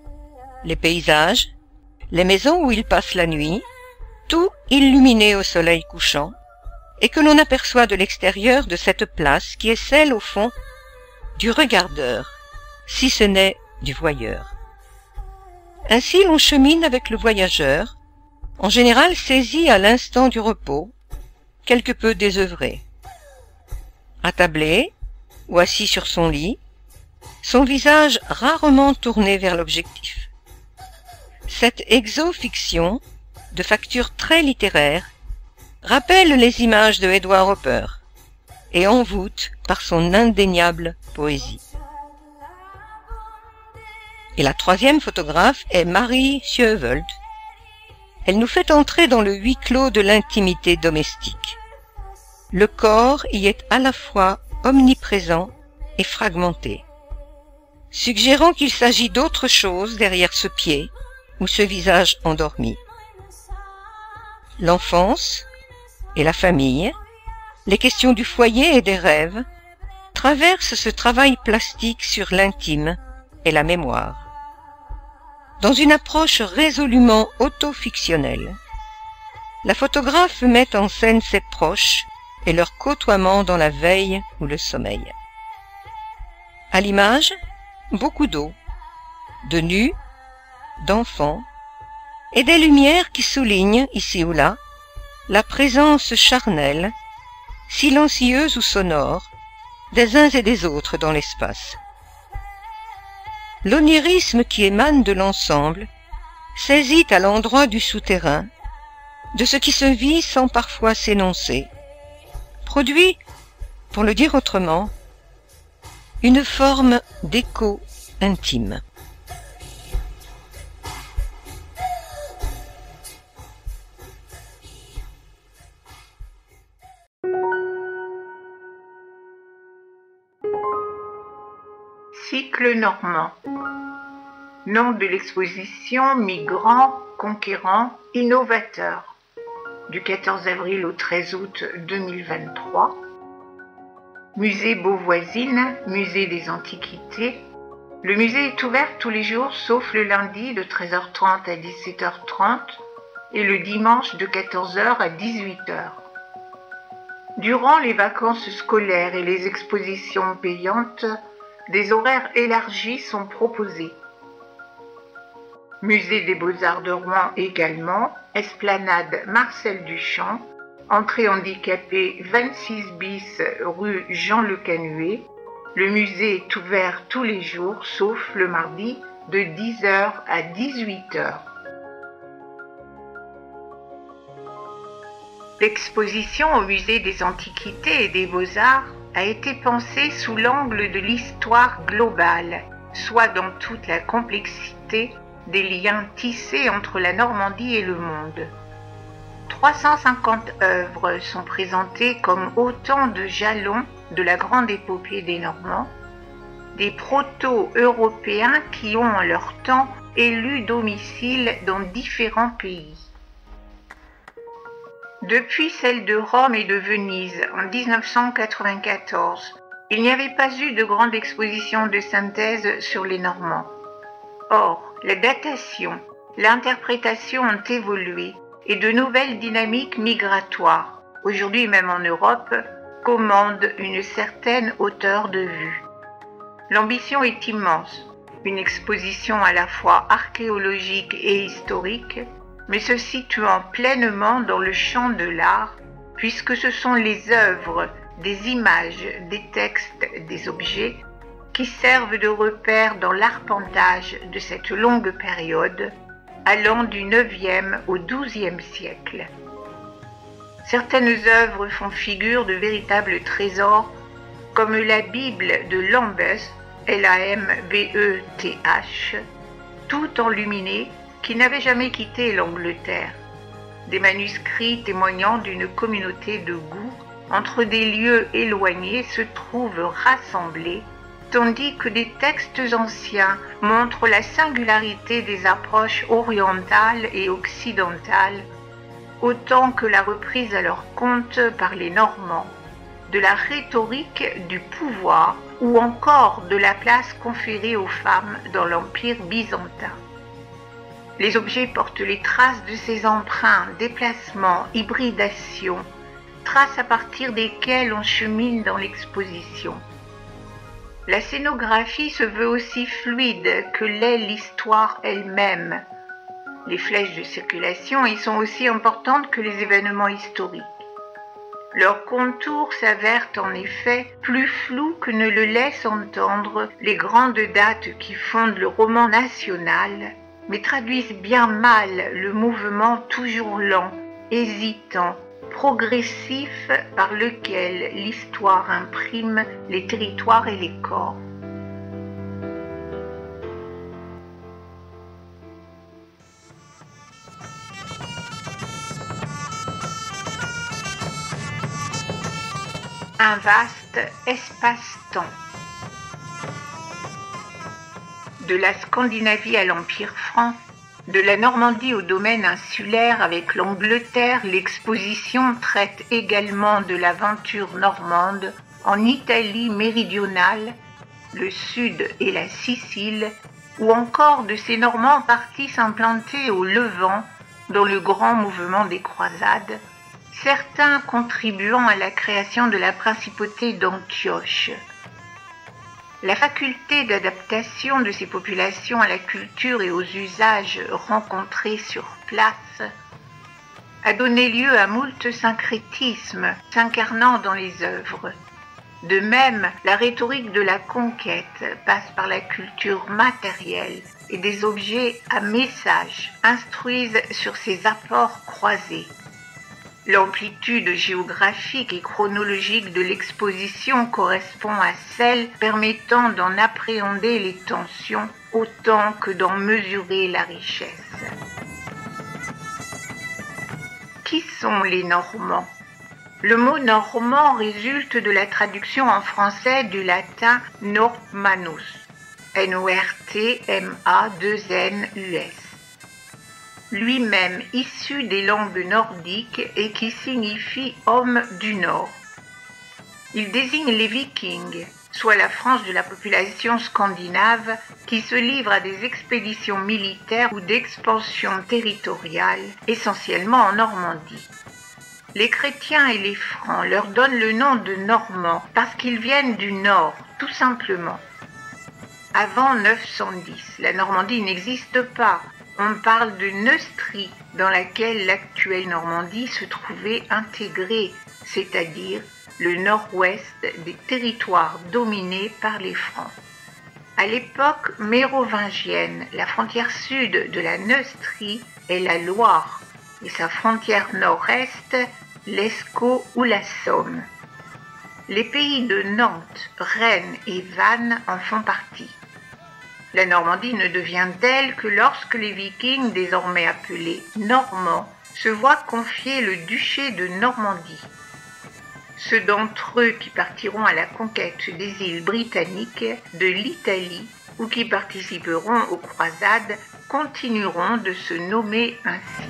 les paysages, les maisons où il passe la nuit, tout illuminé au soleil couchant, et que l'on aperçoit de l'extérieur de cette place qui est celle, au fond, du regardeur, si ce n'est du voyeur. Ainsi l'on chemine avec le voyageur, en général saisi à l'instant du repos, quelque peu désœuvré. Attablé ou assis sur son lit, son visage rarement tourné vers l'objectif. Cette exofiction, de facture très littéraire, rappelle les images de Edward Hopper et envoûte par son indéniable poésie. Et la troisième photographe est Marie Thiovold. Elle nous fait entrer dans le huis clos de l'intimité domestique. Le corps y est à la fois omniprésent et fragmenté, suggérant qu'il s'agit d'autre chose derrière ce pied ou ce visage endormi. L'enfance et la famille, les questions du foyer et des rêves, traversent ce travail plastique sur l'intime et la mémoire. Dans une approche résolument auto-fictionnelle, la photographe met en scène ses proches et leur côtoiement dans la veille ou le sommeil. À l'image, beaucoup d'eau, de nus, d'enfants, et des lumières qui soulignent, ici ou là, la présence charnelle, silencieuse ou sonore, des uns et des autres dans l'espace. L'onirisme qui émane de l'ensemble saisit à l'endroit du souterrain, de ce qui se vit sans parfois s'énoncer, produit, pour le dire autrement, une forme d'écho intime. Cycle normand. Nom de l'exposition Migrants, conquérants, innovateurs. Du 14 avril au 13 août 2023. Musée Beauvoisine, musée des antiquités. Le musée est ouvert tous les jours sauf le lundi de 13h30 à 17h30 et le dimanche de 14h à 18h. Durant les vacances scolaires et les expositions payantes, des horaires élargis sont proposés. Musée des Beaux-Arts de Rouen également, esplanade Marcel Duchamp, entrée handicapée 26 bis rue Jean Le Canuet. Le musée est ouvert tous les jours sauf le mardi de 10h à 18h. L'exposition au musée des Antiquités et des Beaux-Arts a été pensée sous l'angle de l'histoire globale, soit dans toute la complexité des liens tissés entre la Normandie et le monde. 350 œuvres sont présentées comme autant de jalons de la grande épopée des Normands, des proto-européens qui ont en leur temps élu domicile dans différents pays. Depuis celle de Rome et de Venise en 1994, il n'y avait pas eu de grande exposition de synthèse sur les Normands. Or, la datation, l'interprétation ont évolué et de nouvelles dynamiques migratoires, aujourd'hui même en Europe, commandent une certaine hauteur de vue. L'ambition est immense, une exposition à la fois archéologique et historique, mais se situant pleinement dans le champ de l'art, puisque ce sont les œuvres, des images, des textes, des objets qui servent de repère dans l'arpentage de cette longue période, allant du IXe au XIIe siècle. Certaines œuvres font figure de véritables trésors, comme la Bible de Lambeth, Lambeth, tout enluminée, qui n'avait jamais quitté l'Angleterre. Des manuscrits témoignant d'une communauté de goût entre des lieux éloignés se trouvent rassemblés, tandis que des textes anciens montrent la singularité des approches orientales et occidentales, autant que la reprise à leur compte par les Normands, de la rhétorique du pouvoir ou encore de la place conférée aux femmes dans l'Empire byzantin. Les objets portent les traces de ces emprunts, déplacements, hybridations, traces à partir desquelles on chemine dans l'exposition. La scénographie se veut aussi fluide que l'est l'histoire elle-même. Les flèches de circulation y sont aussi importantes que les événements historiques. Leurs contours s'avèrent en effet plus flous que ne le laissent entendre les grandes dates qui fondent le roman national, mais traduisent bien mal le mouvement toujours lent, hésitant, progressif par lequel l'histoire imprime les territoires et les corps. Un vaste espace-temps. De la Scandinavie à l'Empire franc, de la Normandie au domaine insulaire avec l'Angleterre, l'exposition traite également de l'aventure normande en Italie méridionale, le sud et la Sicile, ou encore de ces Normands partis s'implanter au Levant dans le grand mouvement des croisades, certains contribuant à la création de la principauté d'Antioche. La faculté d'adaptation de ces populations à la culture et aux usages rencontrés sur place a donné lieu à moult syncrétismes s'incarnant dans les œuvres. De même, la rhétorique de la conquête passe par la culture matérielle et des objets à message instruisent sur ces apports croisés. L'amplitude géographique et chronologique de l'exposition correspond à celle permettant d'en appréhender les tensions autant que d'en mesurer la richesse. Qui sont les Normands ? Le mot normand résulte de la traduction en français du latin Normanus, N-O-R-T-M-A-2-N-U-S, lui-même issu des langues nordiques et qui signifie « homme du Nord ». Il désigne les Vikings, soit la frange de la population scandinave qui se livre à des expéditions militaires ou d'expansion territoriale, essentiellement en Normandie. Les chrétiens et les francs leur donnent le nom de Normands parce qu'ils viennent du nord, tout simplement. Avant 910, la Normandie n'existe pas. On parle de Neustrie, dans laquelle l'actuelle Normandie se trouvait intégrée, c'est-à-dire le nord-ouest des territoires dominés par les Francs. À l'époque mérovingienne, la frontière sud de la Neustrie est la Loire et sa frontière nord-est, l'Escaut ou la Somme. Les pays de Nantes, Rennes et Vannes en font partie. La Normandie ne devient telle que lorsque les Vikings, désormais appelés Normands, se voient confier le duché de Normandie. Ceux d'entre eux qui partiront à la conquête des îles britanniques, de l'Italie ou qui participeront aux croisades continueront de se nommer ainsi.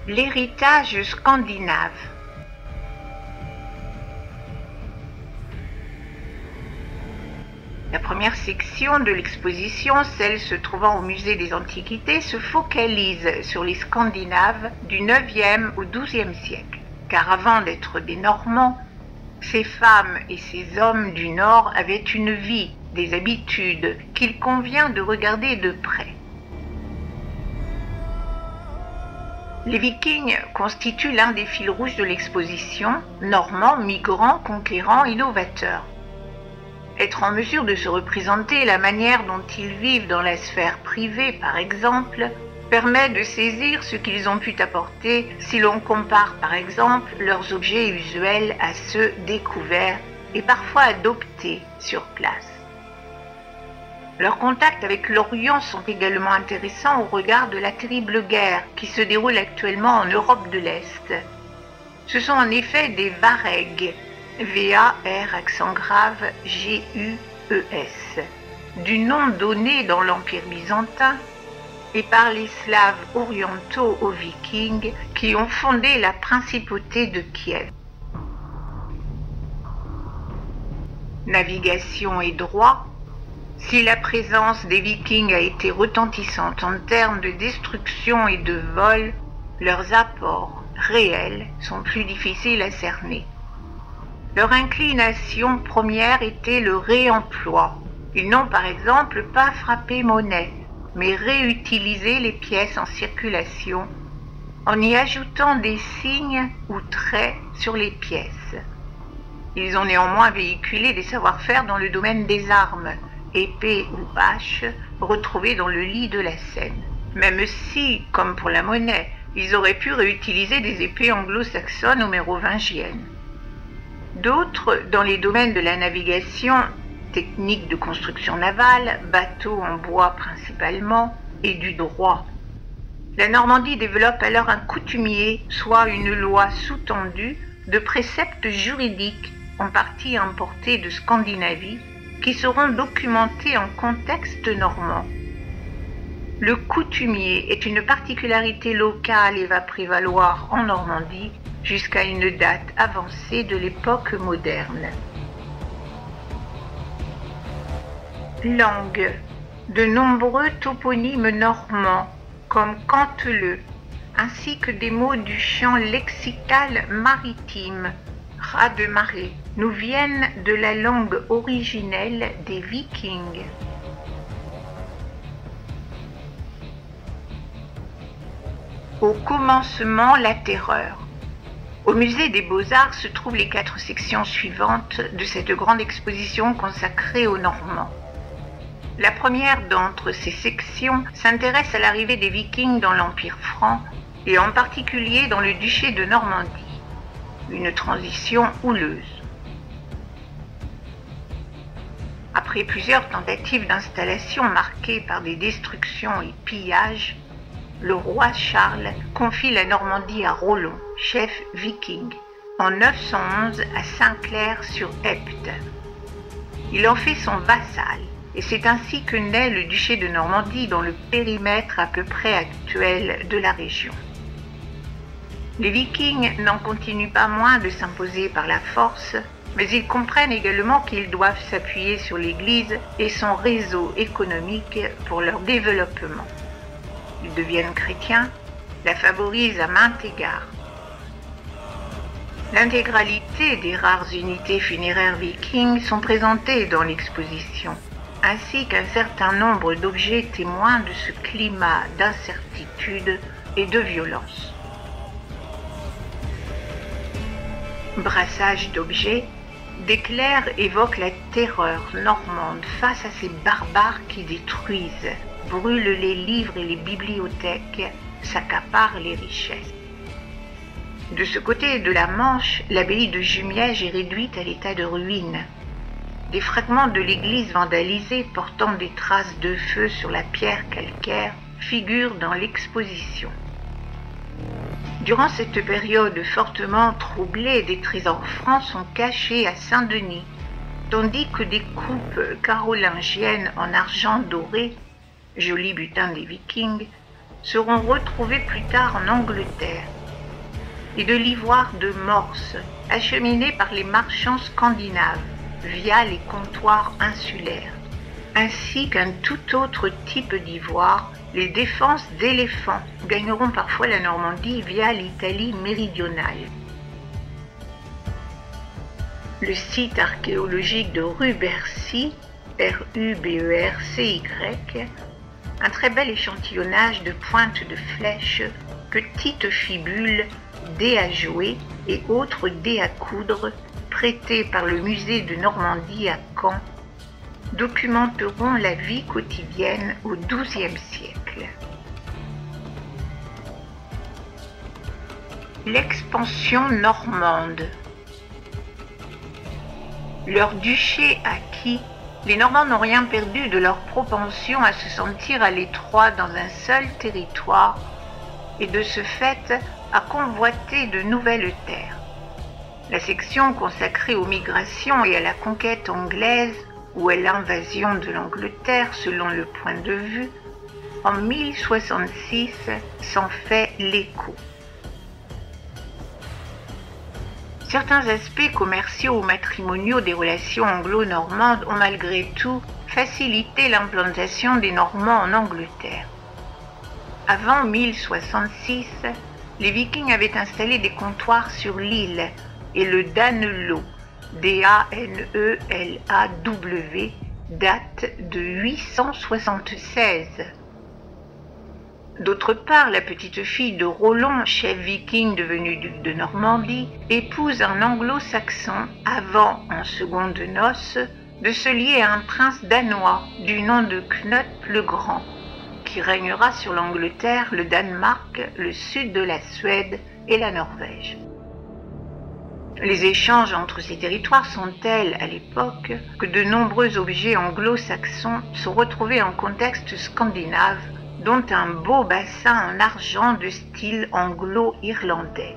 L'héritage scandinave. La première section de l'exposition, celle se trouvant au musée des Antiquités, se focalise sur les Scandinaves du IXe au XIIe siècle. Car avant d'être des Normands, ces femmes et ces hommes du Nord avaient une vie, des habitudes qu'il convient de regarder de près. Les Vikings constituent l'un des fils rouges de l'exposition, normands, migrants, conquérants, innovateurs. Être en mesure de se représenter la manière dont ils vivent dans la sphère privée, par exemple, permet de saisir ce qu'ils ont pu apporter si l'on compare, par exemple, leurs objets usuels à ceux découverts et parfois adoptés sur place. Leurs contacts avec l'Orient sont également intéressants au regard de la terrible guerre qui se déroule actuellement en Europe de l'Est. Ce sont en effet des Varegs, V-A-R accent grave G-U-E-S, du nom donné dans l'Empire byzantin et par les Slaves orientaux aux Vikings qui ont fondé la principauté de Kiev. Navigation et droit. Si la présence des Vikings a été retentissante en termes de destruction et de vol, leurs apports réels sont plus difficiles à cerner. Leur inclination première était le réemploi. Ils n'ont par exemple pas frappé monnaie, mais réutilisé les pièces en circulation en y ajoutant des signes ou traits sur les pièces. Ils ont néanmoins véhiculé des savoir-faire dans le domaine des armes, épées ou haches, retrouvées dans le lit de la Seine. Même si, comme pour la monnaie, ils auraient pu réutiliser des épées anglo-saxonnes ou mérovingiennes. D'autres, dans les domaines de la navigation, techniques de construction navale, bateaux en bois principalement, et du droit. La Normandie développe alors un coutumier, soit une loi sous-tendue de préceptes juridiques, en partie importés de Scandinavie, qui seront documentés en contexte normand. Le coutumier est une particularité locale et va prévaloir en Normandie jusqu'à une date avancée de l'époque moderne. Langue. De nombreux toponymes normands, comme Canteleu, ainsi que des mots du champ lexical maritime, raz de marée, nous viennent de la langue originelle des Vikings. Au commencement, la terreur. Au musée des Beaux-Arts se trouvent les 4 sections suivantes de cette grande exposition consacrée aux Normands. La première d'entre ces sections s'intéresse à l'arrivée des Vikings dans l'Empire franc et en particulier dans le duché de Normandie. Une transition houleuse. Après plusieurs tentatives d'installation marquées par des destructions et pillages, le roi Charles confie la Normandie à Rollon, chef viking, en 911 à Saint-Clair-sur-Epte. Il en fait son vassal, et c'est ainsi que naît le duché de Normandie dans le périmètre à peu près actuel de la région. Les Vikings n'en continuent pas moins de s'imposer par la force, mais ils comprennent également qu'ils doivent s'appuyer sur l'Église et son réseau économique pour leur développement. Ils deviennent chrétiens, la favorisent à maints égards. L'intégralité des rares unités funéraires vikings sont présentées dans l'exposition, ainsi qu'un certain nombre d'objets témoins de ce climat d'incertitude et de violence. Brassage d'objets, des clercs évoquent la terreur normande face à ces barbares qui détruisent, brûlent les livres et les bibliothèques, s'accaparent les richesses. De ce côté de la Manche, l'abbaye de Jumièges est réduite à l'état de ruine. Des fragments de l'église vandalisée portant des traces de feu sur la pierre calcaire figurent dans l'exposition. Durant cette période fortement troublée, des trésors francs sont cachés à Saint-Denis, tandis que des coupes carolingiennes en argent doré, joli butin des Vikings, seront retrouvées plus tard en Angleterre, et de l'ivoire de Morse, acheminé par les marchands scandinaves via les comptoirs insulaires, ainsi qu'un tout autre type d'ivoire. Les défenses d'éléphants gagneront parfois la Normandie via l'Italie méridionale. Le site archéologique de Rubercy, R-U-B-E-R-C-Y, un très bel échantillonnage de pointes de flèches, petites fibules, dés à jouer et autres dés à coudre, prêtés par le musée de Normandie à Caen, documenteront la vie quotidienne au XIIe siècle. L'expansion normande. Leur duché acquis, les Normands n'ont rien perdu de leur propension à se sentir à l'étroit dans un seul territoire et de ce fait à convoiter de nouvelles terres. La section consacrée aux migrations et à la conquête anglaise ou à l'invasion de l'Angleterre selon le point de vue, en 1066 s'en fait l'écho. Certains aspects commerciaux ou matrimoniaux des relations anglo-normandes ont malgré tout facilité l'implantation des Normands en Angleterre. Avant 1066, les Vikings avaient installé des comptoirs sur l'île et le Danelaw, D-A-N-E-L-A-W, date de 876. D'autre part, la petite fille de Rollon, chef viking devenu duc de Normandie, épouse un anglo-saxon avant, en seconde noces, de se lier à un prince danois du nom de Knut le Grand, qui régnera sur l'Angleterre, le Danemark, le sud de la Suède et la Norvège. Les échanges entre ces territoires sont tels à l'époque que de nombreux objets anglo-saxons sont retrouvés en contexte scandinave, dont un beau bassin en argent de style anglo-irlandais.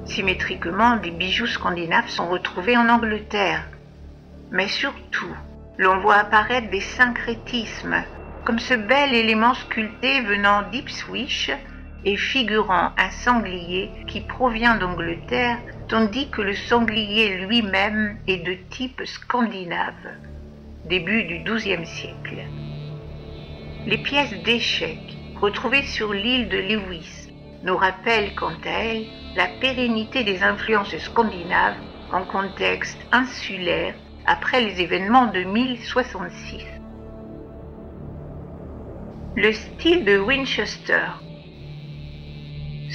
Symétriquement, des bijoux scandinaves sont retrouvés en Angleterre. Mais surtout, l'on voit apparaître des syncrétismes, comme ce bel élément sculpté venant d'Ipswich et figurant un sanglier qui provient d'Angleterre, tandis que le sanglier lui-même est de type scandinave, début du XIIe siècle. Les pièces d'échecs retrouvées sur l'île de Lewis nous rappellent quant à elles la pérennité des influences scandinaves en contexte insulaire après les événements de 1066. Le style de Winchester.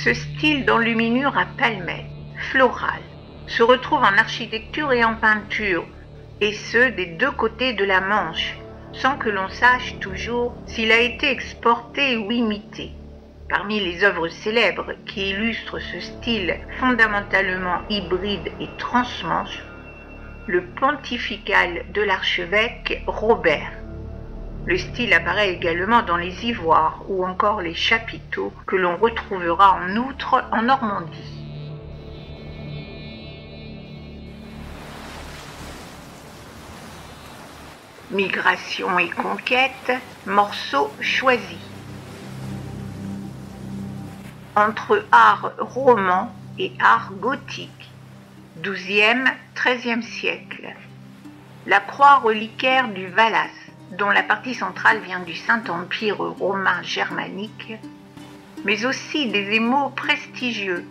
Ce style d'enluminure à palmettes, floral, se retrouve en architecture et en peinture, et ce des deux côtés de la Manche, sans que l'on sache toujours s'il a été exporté ou imité. Parmi les œuvres célèbres qui illustrent ce style fondamentalement hybride et transmanche, le pontifical de l'archevêque Robert. Le style apparaît également dans les ivoires ou encore les chapiteaux que l'on retrouvera en outre en Normandie. Migration et conquête, morceau choisi. Entre art roman et art gothique, XIIe, XIIIe siècle. La croix reliquaire du Valas, dont la partie centrale vient du Saint-Empire romain germanique, mais aussi des émaux prestigieux,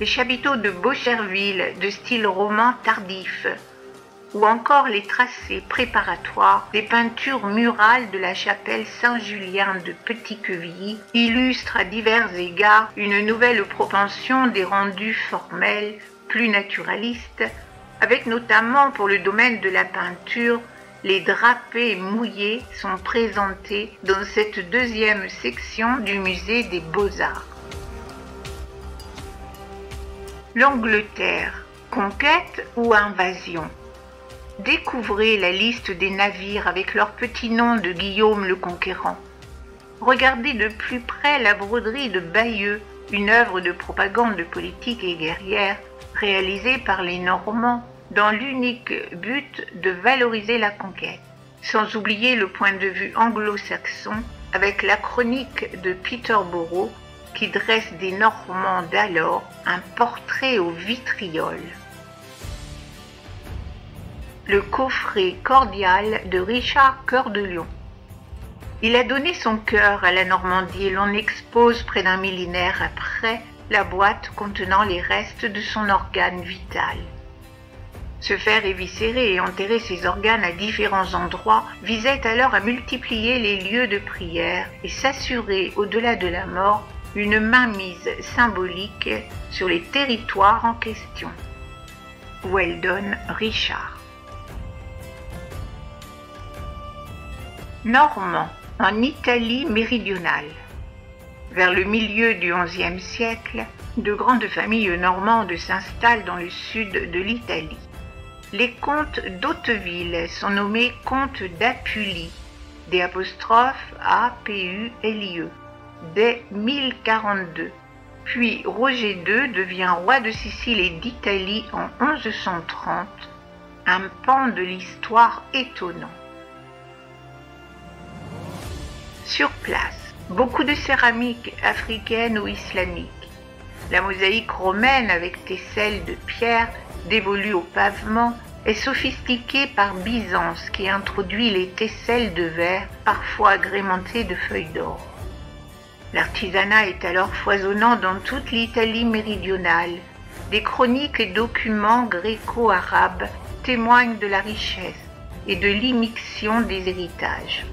les chapiteaux de Bocherville de style roman tardif, ou encore les tracés préparatoires des peintures murales de la chapelle Saint-Julien de Petit-Quevilly illustrent à divers égards une nouvelle propension des rendus formels plus naturalistes, avec notamment pour le domaine de la peinture, les drapés mouillés sont présentés dans cette deuxième section du musée des Beaux-Arts. L'Angleterre, conquête ou invasion? Découvrez la liste des navires avec leur petit nom de Guillaume le Conquérant. Regardez de plus près la broderie de Bayeux, une œuvre de propagande politique et guerrière réalisée par les Normands dans l'unique but de valoriser la conquête. Sans oublier le point de vue anglo-saxon avec la chronique de Peterborough qui dresse des Normands d'alors un portrait au vitriol. Le coffret cordial de Richard Cœur de Lion. Il a donné son cœur à la Normandie et l'on expose près d'un millénaire après la boîte contenant les restes de son organe vital. Se faire éviscérer et enterrer ses organes à différents endroits visait alors à multiplier les lieux de prière et s'assurer au-delà de la mort une mainmise symbolique sur les territoires en question. Weldon Richard. Normand, en Italie méridionale. Vers le milieu du XIe siècle, de grandes familles normandes s'installent dans le sud de l'Italie. Les comtes d'Hauteville sont nommés comtes d'Apulie, d'Apulie, dès 1042. Puis Roger II devient roi de Sicile et d'Italie en 1130, un pan de l'histoire étonnant. Sur place, beaucoup de céramique africaine ou islamique. La mosaïque romaine avec tesselles de pierre dévolues au pavement est sophistiquée par Byzance qui introduit les tesselles de verre parfois agrémentées de feuilles d'or. L'artisanat est alors foisonnant dans toute l'Italie méridionale. Des chroniques et documents gréco-arabes témoignent de la richesse et de l'immixtion des héritages.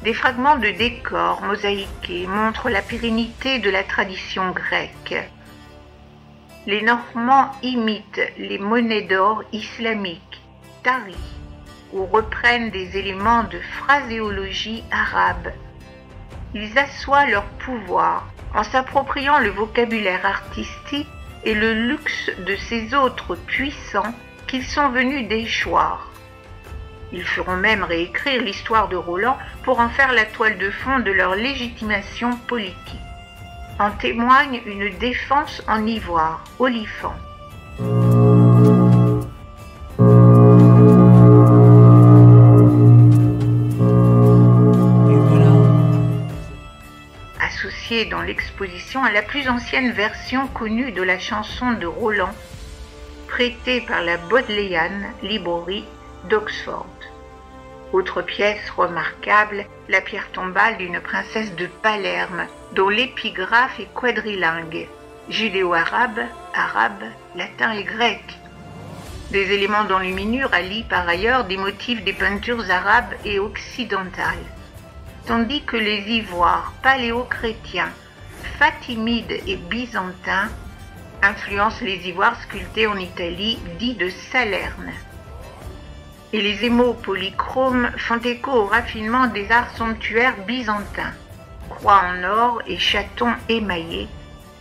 Des fragments de décors mosaïqués montrent la pérennité de la tradition grecque. Les Normands imitent les monnaies d'or islamiques, tari, ou reprennent des éléments de phraséologie arabe. Ils assoient leur pouvoir en s'appropriant le vocabulaire artistique et le luxe de ces autres puissants qu'ils sont venus déchoir. Ils feront même réécrire l'histoire de Roland pour en faire la toile de fond de leur légitimation politique. En témoigne une défense en ivoire, olifant. Associée dans l'exposition à la plus ancienne version connue de la chanson de Roland, prêtée par la Bodleian Library d'Oxford. Autre pièce remarquable, la pierre tombale d'une princesse de Palerme, dont l'épigraphe est quadrilingue, judéo-arabe, arabe, latin et grec. Des éléments d'enluminure allient par ailleurs des motifs des peintures arabes et occidentales, tandis que les ivoires paléo-chrétiens fatimide et byzantin influencent les ivoires sculptés en Italie, dits de Salerne. Et les émaux polychromes font écho au raffinement des arts somptuaires byzantins. Croix en or et chatons émaillés,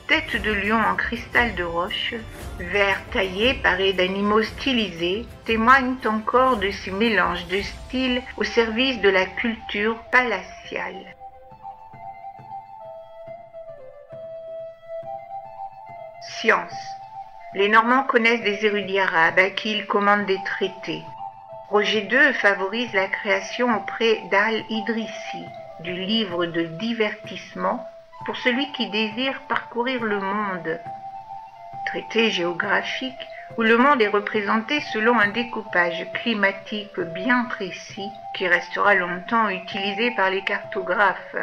tête de lion en cristal de roche, vers taillés parés d'animaux stylisés, témoignent encore de ces mélanges de styles au service de la culture palatiale. Science. Les Normands connaissent des érudits arabes à qui ils commandent des traités. Roger II favorise la création auprès d'Al-Idrissi du livre de divertissement pour celui qui désire parcourir le monde. Traité géographique où le monde est représenté selon un découpage climatique bien précis qui restera longtemps utilisé par les cartographes,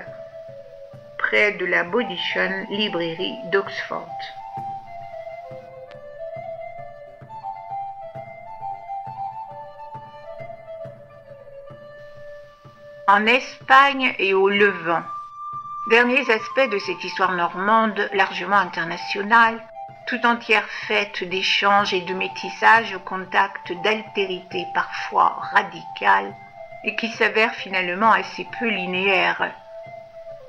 près de la Bodleian Librairie d'Oxford. En Espagne et au Levant. Derniers aspects de cette histoire normande largement internationale, tout entière faite d'échanges et de métissage au contact d'altérités parfois radicales et qui s'avèrent finalement assez peu linéaires.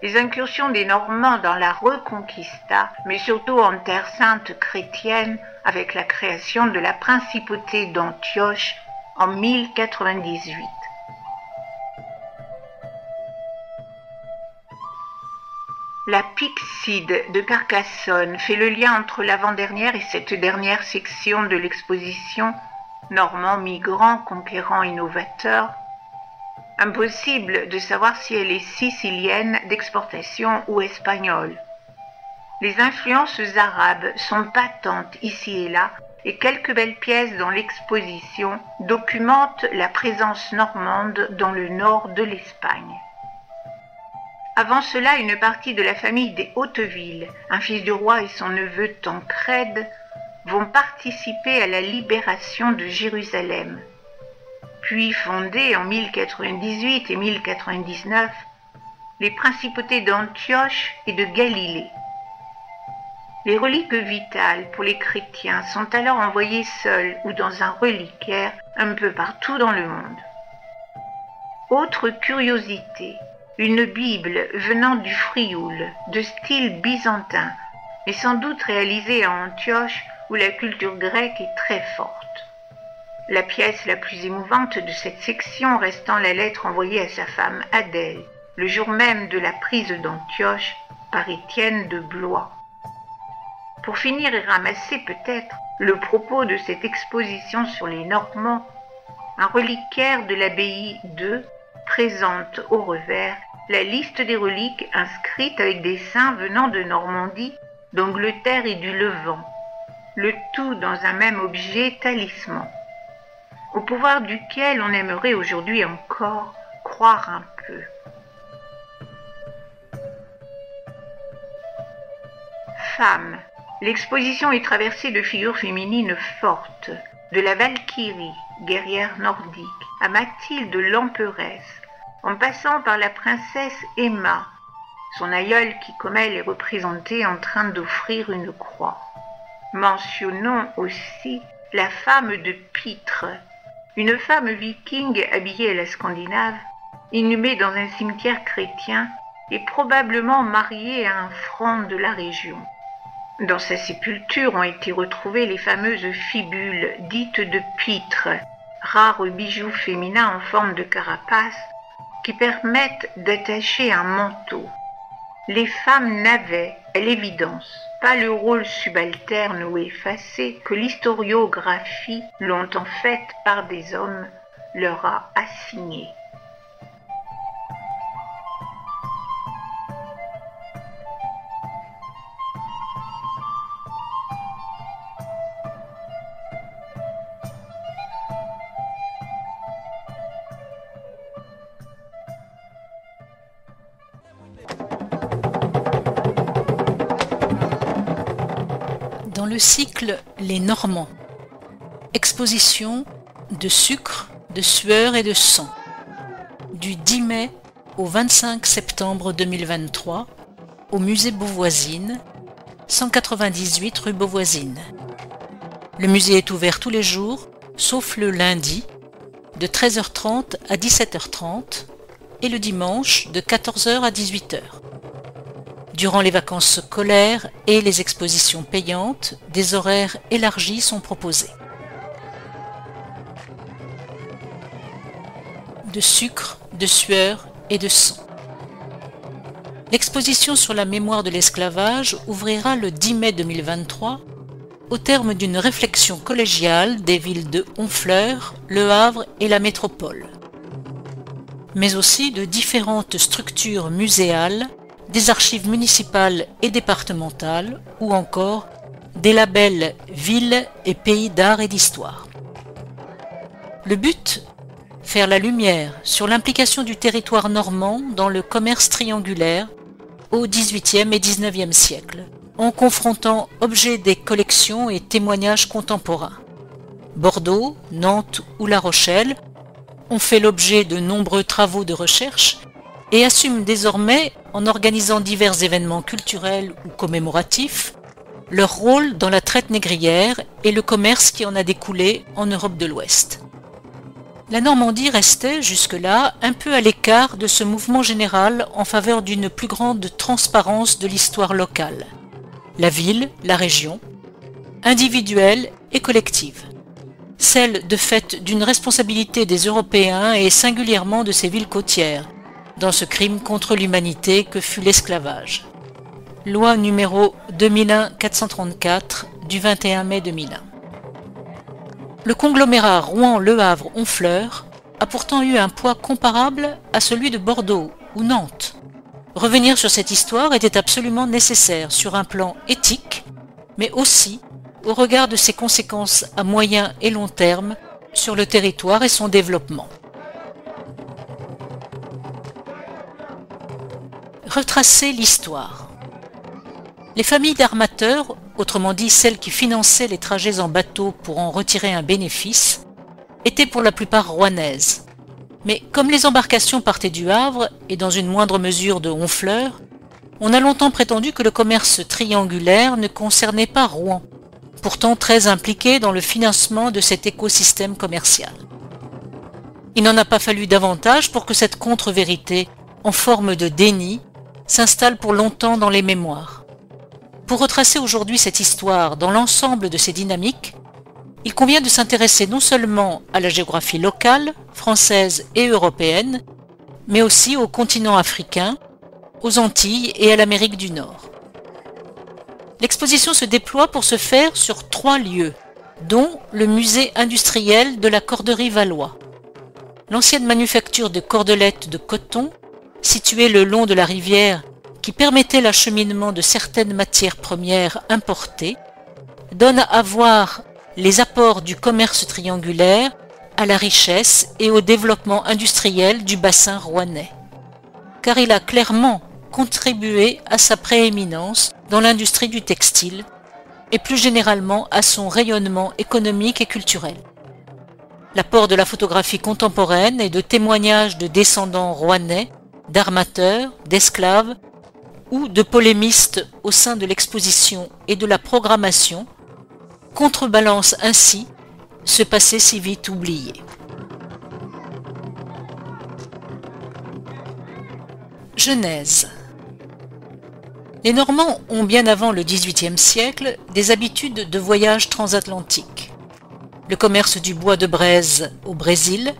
Les incursions des Normands dans la Reconquista, mais surtout en terre sainte chrétienne avec la création de la principauté d'Antioche en 1098. La Pixide de Carcassonne fait le lien entre l'avant-dernière et cette dernière section de l'exposition Normands migrants, conquérants, innovateurs. Impossible de savoir si elle est sicilienne d'exportation ou espagnole. Les influences arabes sont patentes ici et là et quelques belles pièces dans l'exposition documentent la présence normande dans le nord de l'Espagne. Avant cela, une partie de la famille des Hauteville, un fils du roi et son neveu Tancrède, vont participer à la libération de Jérusalem. Puis fondées en 1098 et 1099, les principautés d'Antioche et de Galilée. Les reliques vitales pour les chrétiens sont alors envoyées seules ou dans un reliquaire un peu partout dans le monde. Autre curiosité, une Bible venant du Frioul, de style byzantin, mais sans doute réalisée à Antioche où la culture grecque est très forte. La pièce la plus émouvante de cette section restant la lettre envoyée à sa femme Adèle, le jour même de la prise d'Antioche par Étienne de Blois. Pour finir et ramasser peut-être le propos de cette exposition sur les Normands, un reliquaire de l'abbaye de présente au revers la liste des reliques inscrites avec des saints venant de Normandie, d'Angleterre et du Levant, le tout dans un même objet talisman, au pouvoir duquel on aimerait aujourd'hui encore croire un peu. Femmes. L'exposition est traversée de figures féminines fortes, de la Valkyrie, guerrière nordique, à Mathilde l'emperesse, en passant par la princesse Emma, son aïeule qui comme elle est représentée en train d'offrir une croix. Mentionnons aussi la femme de Pitre, une femme viking habillée à la scandinave, inhumée dans un cimetière chrétien et probablement mariée à un franc de la région. Dans sa sépulture ont été retrouvées les fameuses fibules dites de Pitre, rares bijoux féminins en forme de carapace qui permettent d'attacher un manteau. Les femmes n'avaient, à l'évidence, pas le rôle subalterne ou effacé que l'historiographie, longtemps faite par des hommes, leur a assigné. Dans le cycle Les Normands, exposition de sucre, de sueur et de sang, du 10 mai au 25 septembre 2023, au musée Beauvoisine, 198 rue Beauvoisine. Le musée est ouvert tous les jours, sauf le lundi, de 13h30 à 17h30 et le dimanche de 14h à 18h. Durant les vacances scolaires et les expositions payantes, des horaires élargis sont proposés. De sucre, de sueur et de sang. L'exposition sur la mémoire de l'esclavage ouvrira le 10 mai 2023 au terme d'une réflexion collégiale des villes de Honfleur, Le Havre et la métropole, mais aussi de différentes structures muséales, des archives municipales et départementales ou encore des labels Villes et Pays d'art et d'histoire. Le but ? Faire la lumière sur l'implication du territoire normand dans le commerce triangulaire au XVIIIe et XIXe siècle, en confrontant objets des collections et témoignages contemporains. Bordeaux, Nantes ou La Rochelle ont fait l'objet de nombreux travaux de recherche et assument désormais, en organisant divers événements culturels ou commémoratifs, leur rôle dans la traite négrière et le commerce qui en a découlé en Europe de l'Ouest. La Normandie restait jusque-là un peu à l'écart de ce mouvement général en faveur d'une plus grande transparence de l'histoire locale. La ville, la région, individuelle et collective. Celle de fait d'une responsabilité des Européens et singulièrement de ces villes côtières, dans ce crime contre l'humanité que fut l'esclavage. Loi numéro 2001-434 du 21 mai 2001. Le conglomérat Rouen-Le Havre-Honfleur a pourtant eu un poids comparable à celui de Bordeaux ou Nantes. Revenir sur cette histoire était absolument nécessaire sur un plan éthique, mais aussi au regard de ses conséquences à moyen et long terme sur le territoire et son développement. Retracer l'histoire. Les familles d'armateurs, autrement dit celles qui finançaient les trajets en bateau pour en retirer un bénéfice, étaient pour la plupart rouennaises. Mais comme les embarcations partaient du Havre et dans une moindre mesure de Honfleur, on a longtemps prétendu que le commerce triangulaire ne concernait pas Rouen, pourtant très impliqué dans le financement de cet écosystème commercial. Il n'en a pas fallu davantage pour que cette contre-vérité, en forme de déni, s'installe pour longtemps dans les mémoires. Pour retracer aujourd'hui cette histoire dans l'ensemble de ses dynamiques, il convient de s'intéresser non seulement à la géographie locale, française et européenne, mais aussi au continent africain, aux Antilles et à l'Amérique du Nord. L'exposition se déploie pour ce faire sur 3 lieux, dont le musée industriel de la Corderie Valois, l'ancienne manufacture de cordelettes de coton, située le long de la rivière qui permettait l'acheminement de certaines matières premières importées, donne à voir les apports du commerce triangulaire à la richesse et au développement industriel du bassin rouennais. Car il a clairement contribué à sa prééminence dans l'industrie du textile et plus généralement à son rayonnement économique et culturel. L'apport de la photographie contemporaine et de témoignages de descendants rouennais, d'armateurs, d'esclaves ou de polémistes au sein de l'exposition et de la programmation contrebalance ainsi ce passé si vite oublié. Genèse. Les Normands ont bien avant le XVIIIe siècle des habitudes de voyage transatlantique. Le commerce du bois de braise au Brésil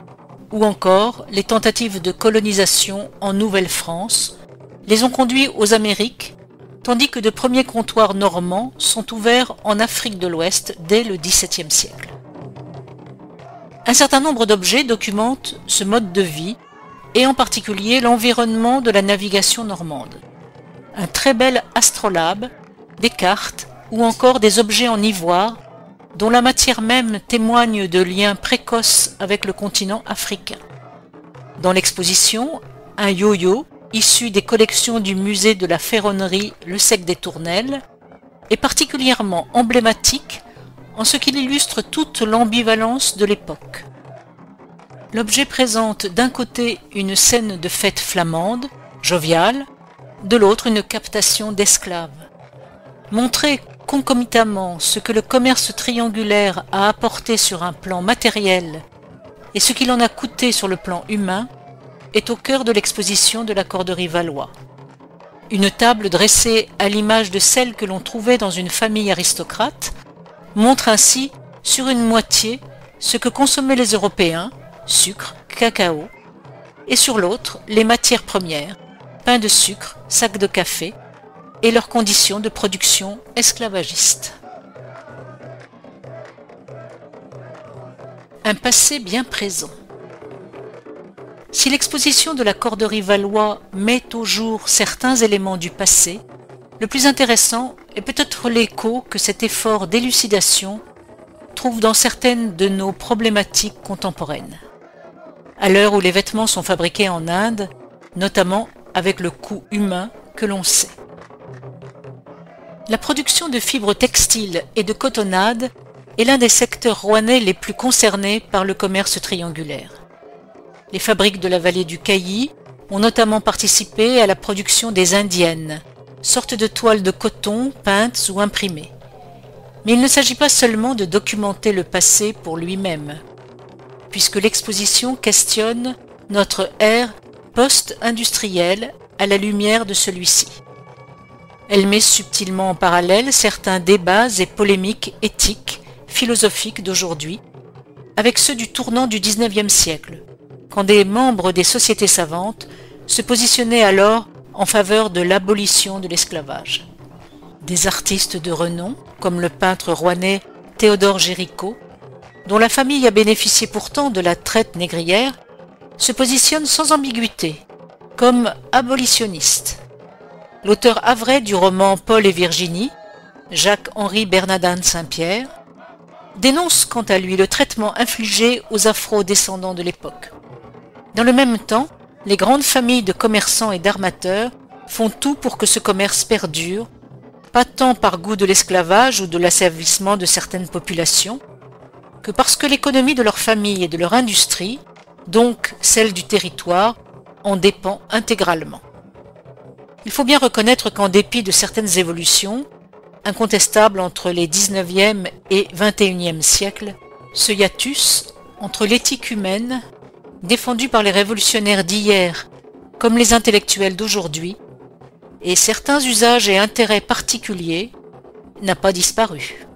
ou encore les tentatives de colonisation en Nouvelle-France les ont conduits aux Amériques, tandis que de premiers comptoirs normands sont ouverts en Afrique de l'Ouest dès le XVIIe siècle. Un certain nombre d'objets documentent ce mode de vie, et en particulier l'environnement de la navigation normande. Un très bel astrolabe, des cartes ou encore des objets en ivoire, dont la matière même témoigne de liens précoces avec le continent africain. Dans l'exposition, un yo-yo, issu des collections du musée de la ferronnerie Le Sec des Tournelles, est particulièrement emblématique en ce qu'il illustre toute l'ambivalence de l'époque. L'objet présente d'un côté une scène de fête flamande, joviale, de l'autre une captation d'esclaves. Montrer concomitamment ce que le commerce triangulaire a apporté sur un plan matériel et ce qu'il en a coûté sur le plan humain est au cœur de l'exposition de la Corderie Valois. Une table dressée à l'image de celle que l'on trouvait dans une famille aristocrate montre ainsi sur une moitié ce que consommaient les Européens, sucre, cacao, et sur l'autre les matières premières, pain de sucre, sac de café, et leurs conditions de production esclavagistes. Un passé bien présent. Si l'exposition de la Corderie Valois met au jour certains éléments du passé, le plus intéressant est peut-être l'écho que cet effort d'élucidation trouve dans certaines de nos problématiques contemporaines. À l'heure où les vêtements sont fabriqués en Inde, notamment avec le coût humain que l'on sait. La production de fibres textiles et de cotonnade est l'un des secteurs rouennais les plus concernés par le commerce triangulaire. Les fabriques de la vallée du Cailly ont notamment participé à la production des indiennes, sortes de toiles de coton peintes ou imprimées. Mais il ne s'agit pas seulement de documenter le passé pour lui-même, puisque l'exposition questionne notre ère post-industrielle à la lumière de celui-ci. Elle met subtilement en parallèle certains débats et polémiques éthiques, philosophiques d'aujourd'hui, avec ceux du tournant du XIXe siècle, quand des membres des sociétés savantes se positionnaient alors en faveur de l'abolition de l'esclavage. Des artistes de renom, comme le peintre rouennais Théodore Géricault, dont la famille a bénéficié pourtant de la traite négrière, se positionnent sans ambiguïté, comme abolitionnistes. L'auteur havrais du roman Paul et Virginie, Jacques-Henri Bernardin de Saint-Pierre, dénonce quant à lui le traitement infligé aux afro-descendants de l'époque. Dans le même temps, les grandes familles de commerçants et d'armateurs font tout pour que ce commerce perdure, pas tant par goût de l'esclavage ou de l'asservissement de certaines populations, que parce que l'économie de leur famille et de leur industrie, donc celle du territoire, en dépend intégralement. Il faut bien reconnaître qu'en dépit de certaines évolutions, incontestables entre les 19e et 21e siècles, ce hiatus entre l'éthique humaine, défendue par les révolutionnaires d'hier comme les intellectuels d'aujourd'hui, et certains usages et intérêts particuliers, n'a pas disparu.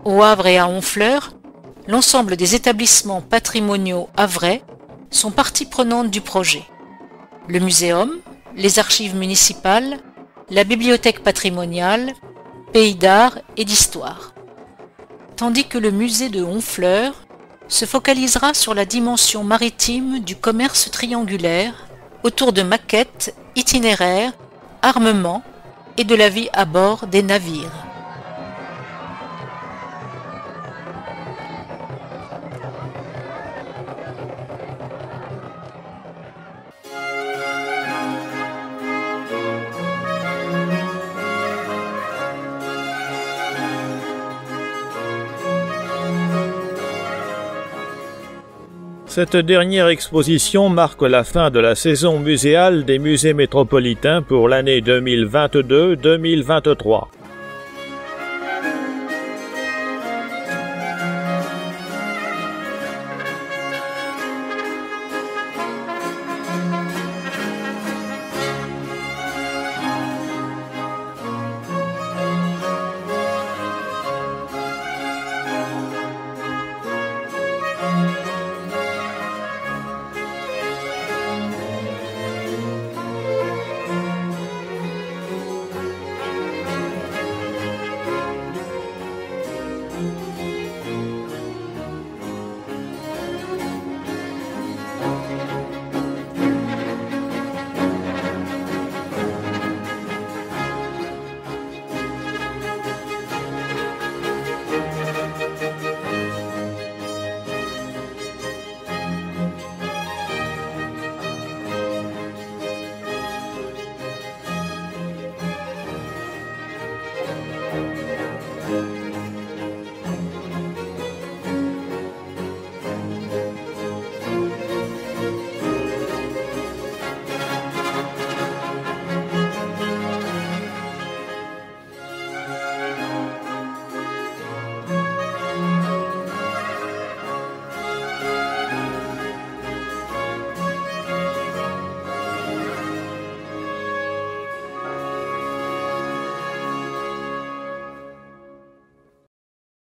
Au Havre et à Honfleur, l'ensemble des établissements patrimoniaux havrais sont partie prenante du projet. Le muséum, les archives municipales, la bibliothèque patrimoniale, pays d'art et d'histoire. Tandis que le musée de Honfleur se focalisera sur la dimension maritime du commerce triangulaire autour de maquettes, itinéraires, armements et de la vie à bord des navires. Cette dernière exposition marque la fin de la saison muséale des musées métropolitains pour l'année 2022-2023.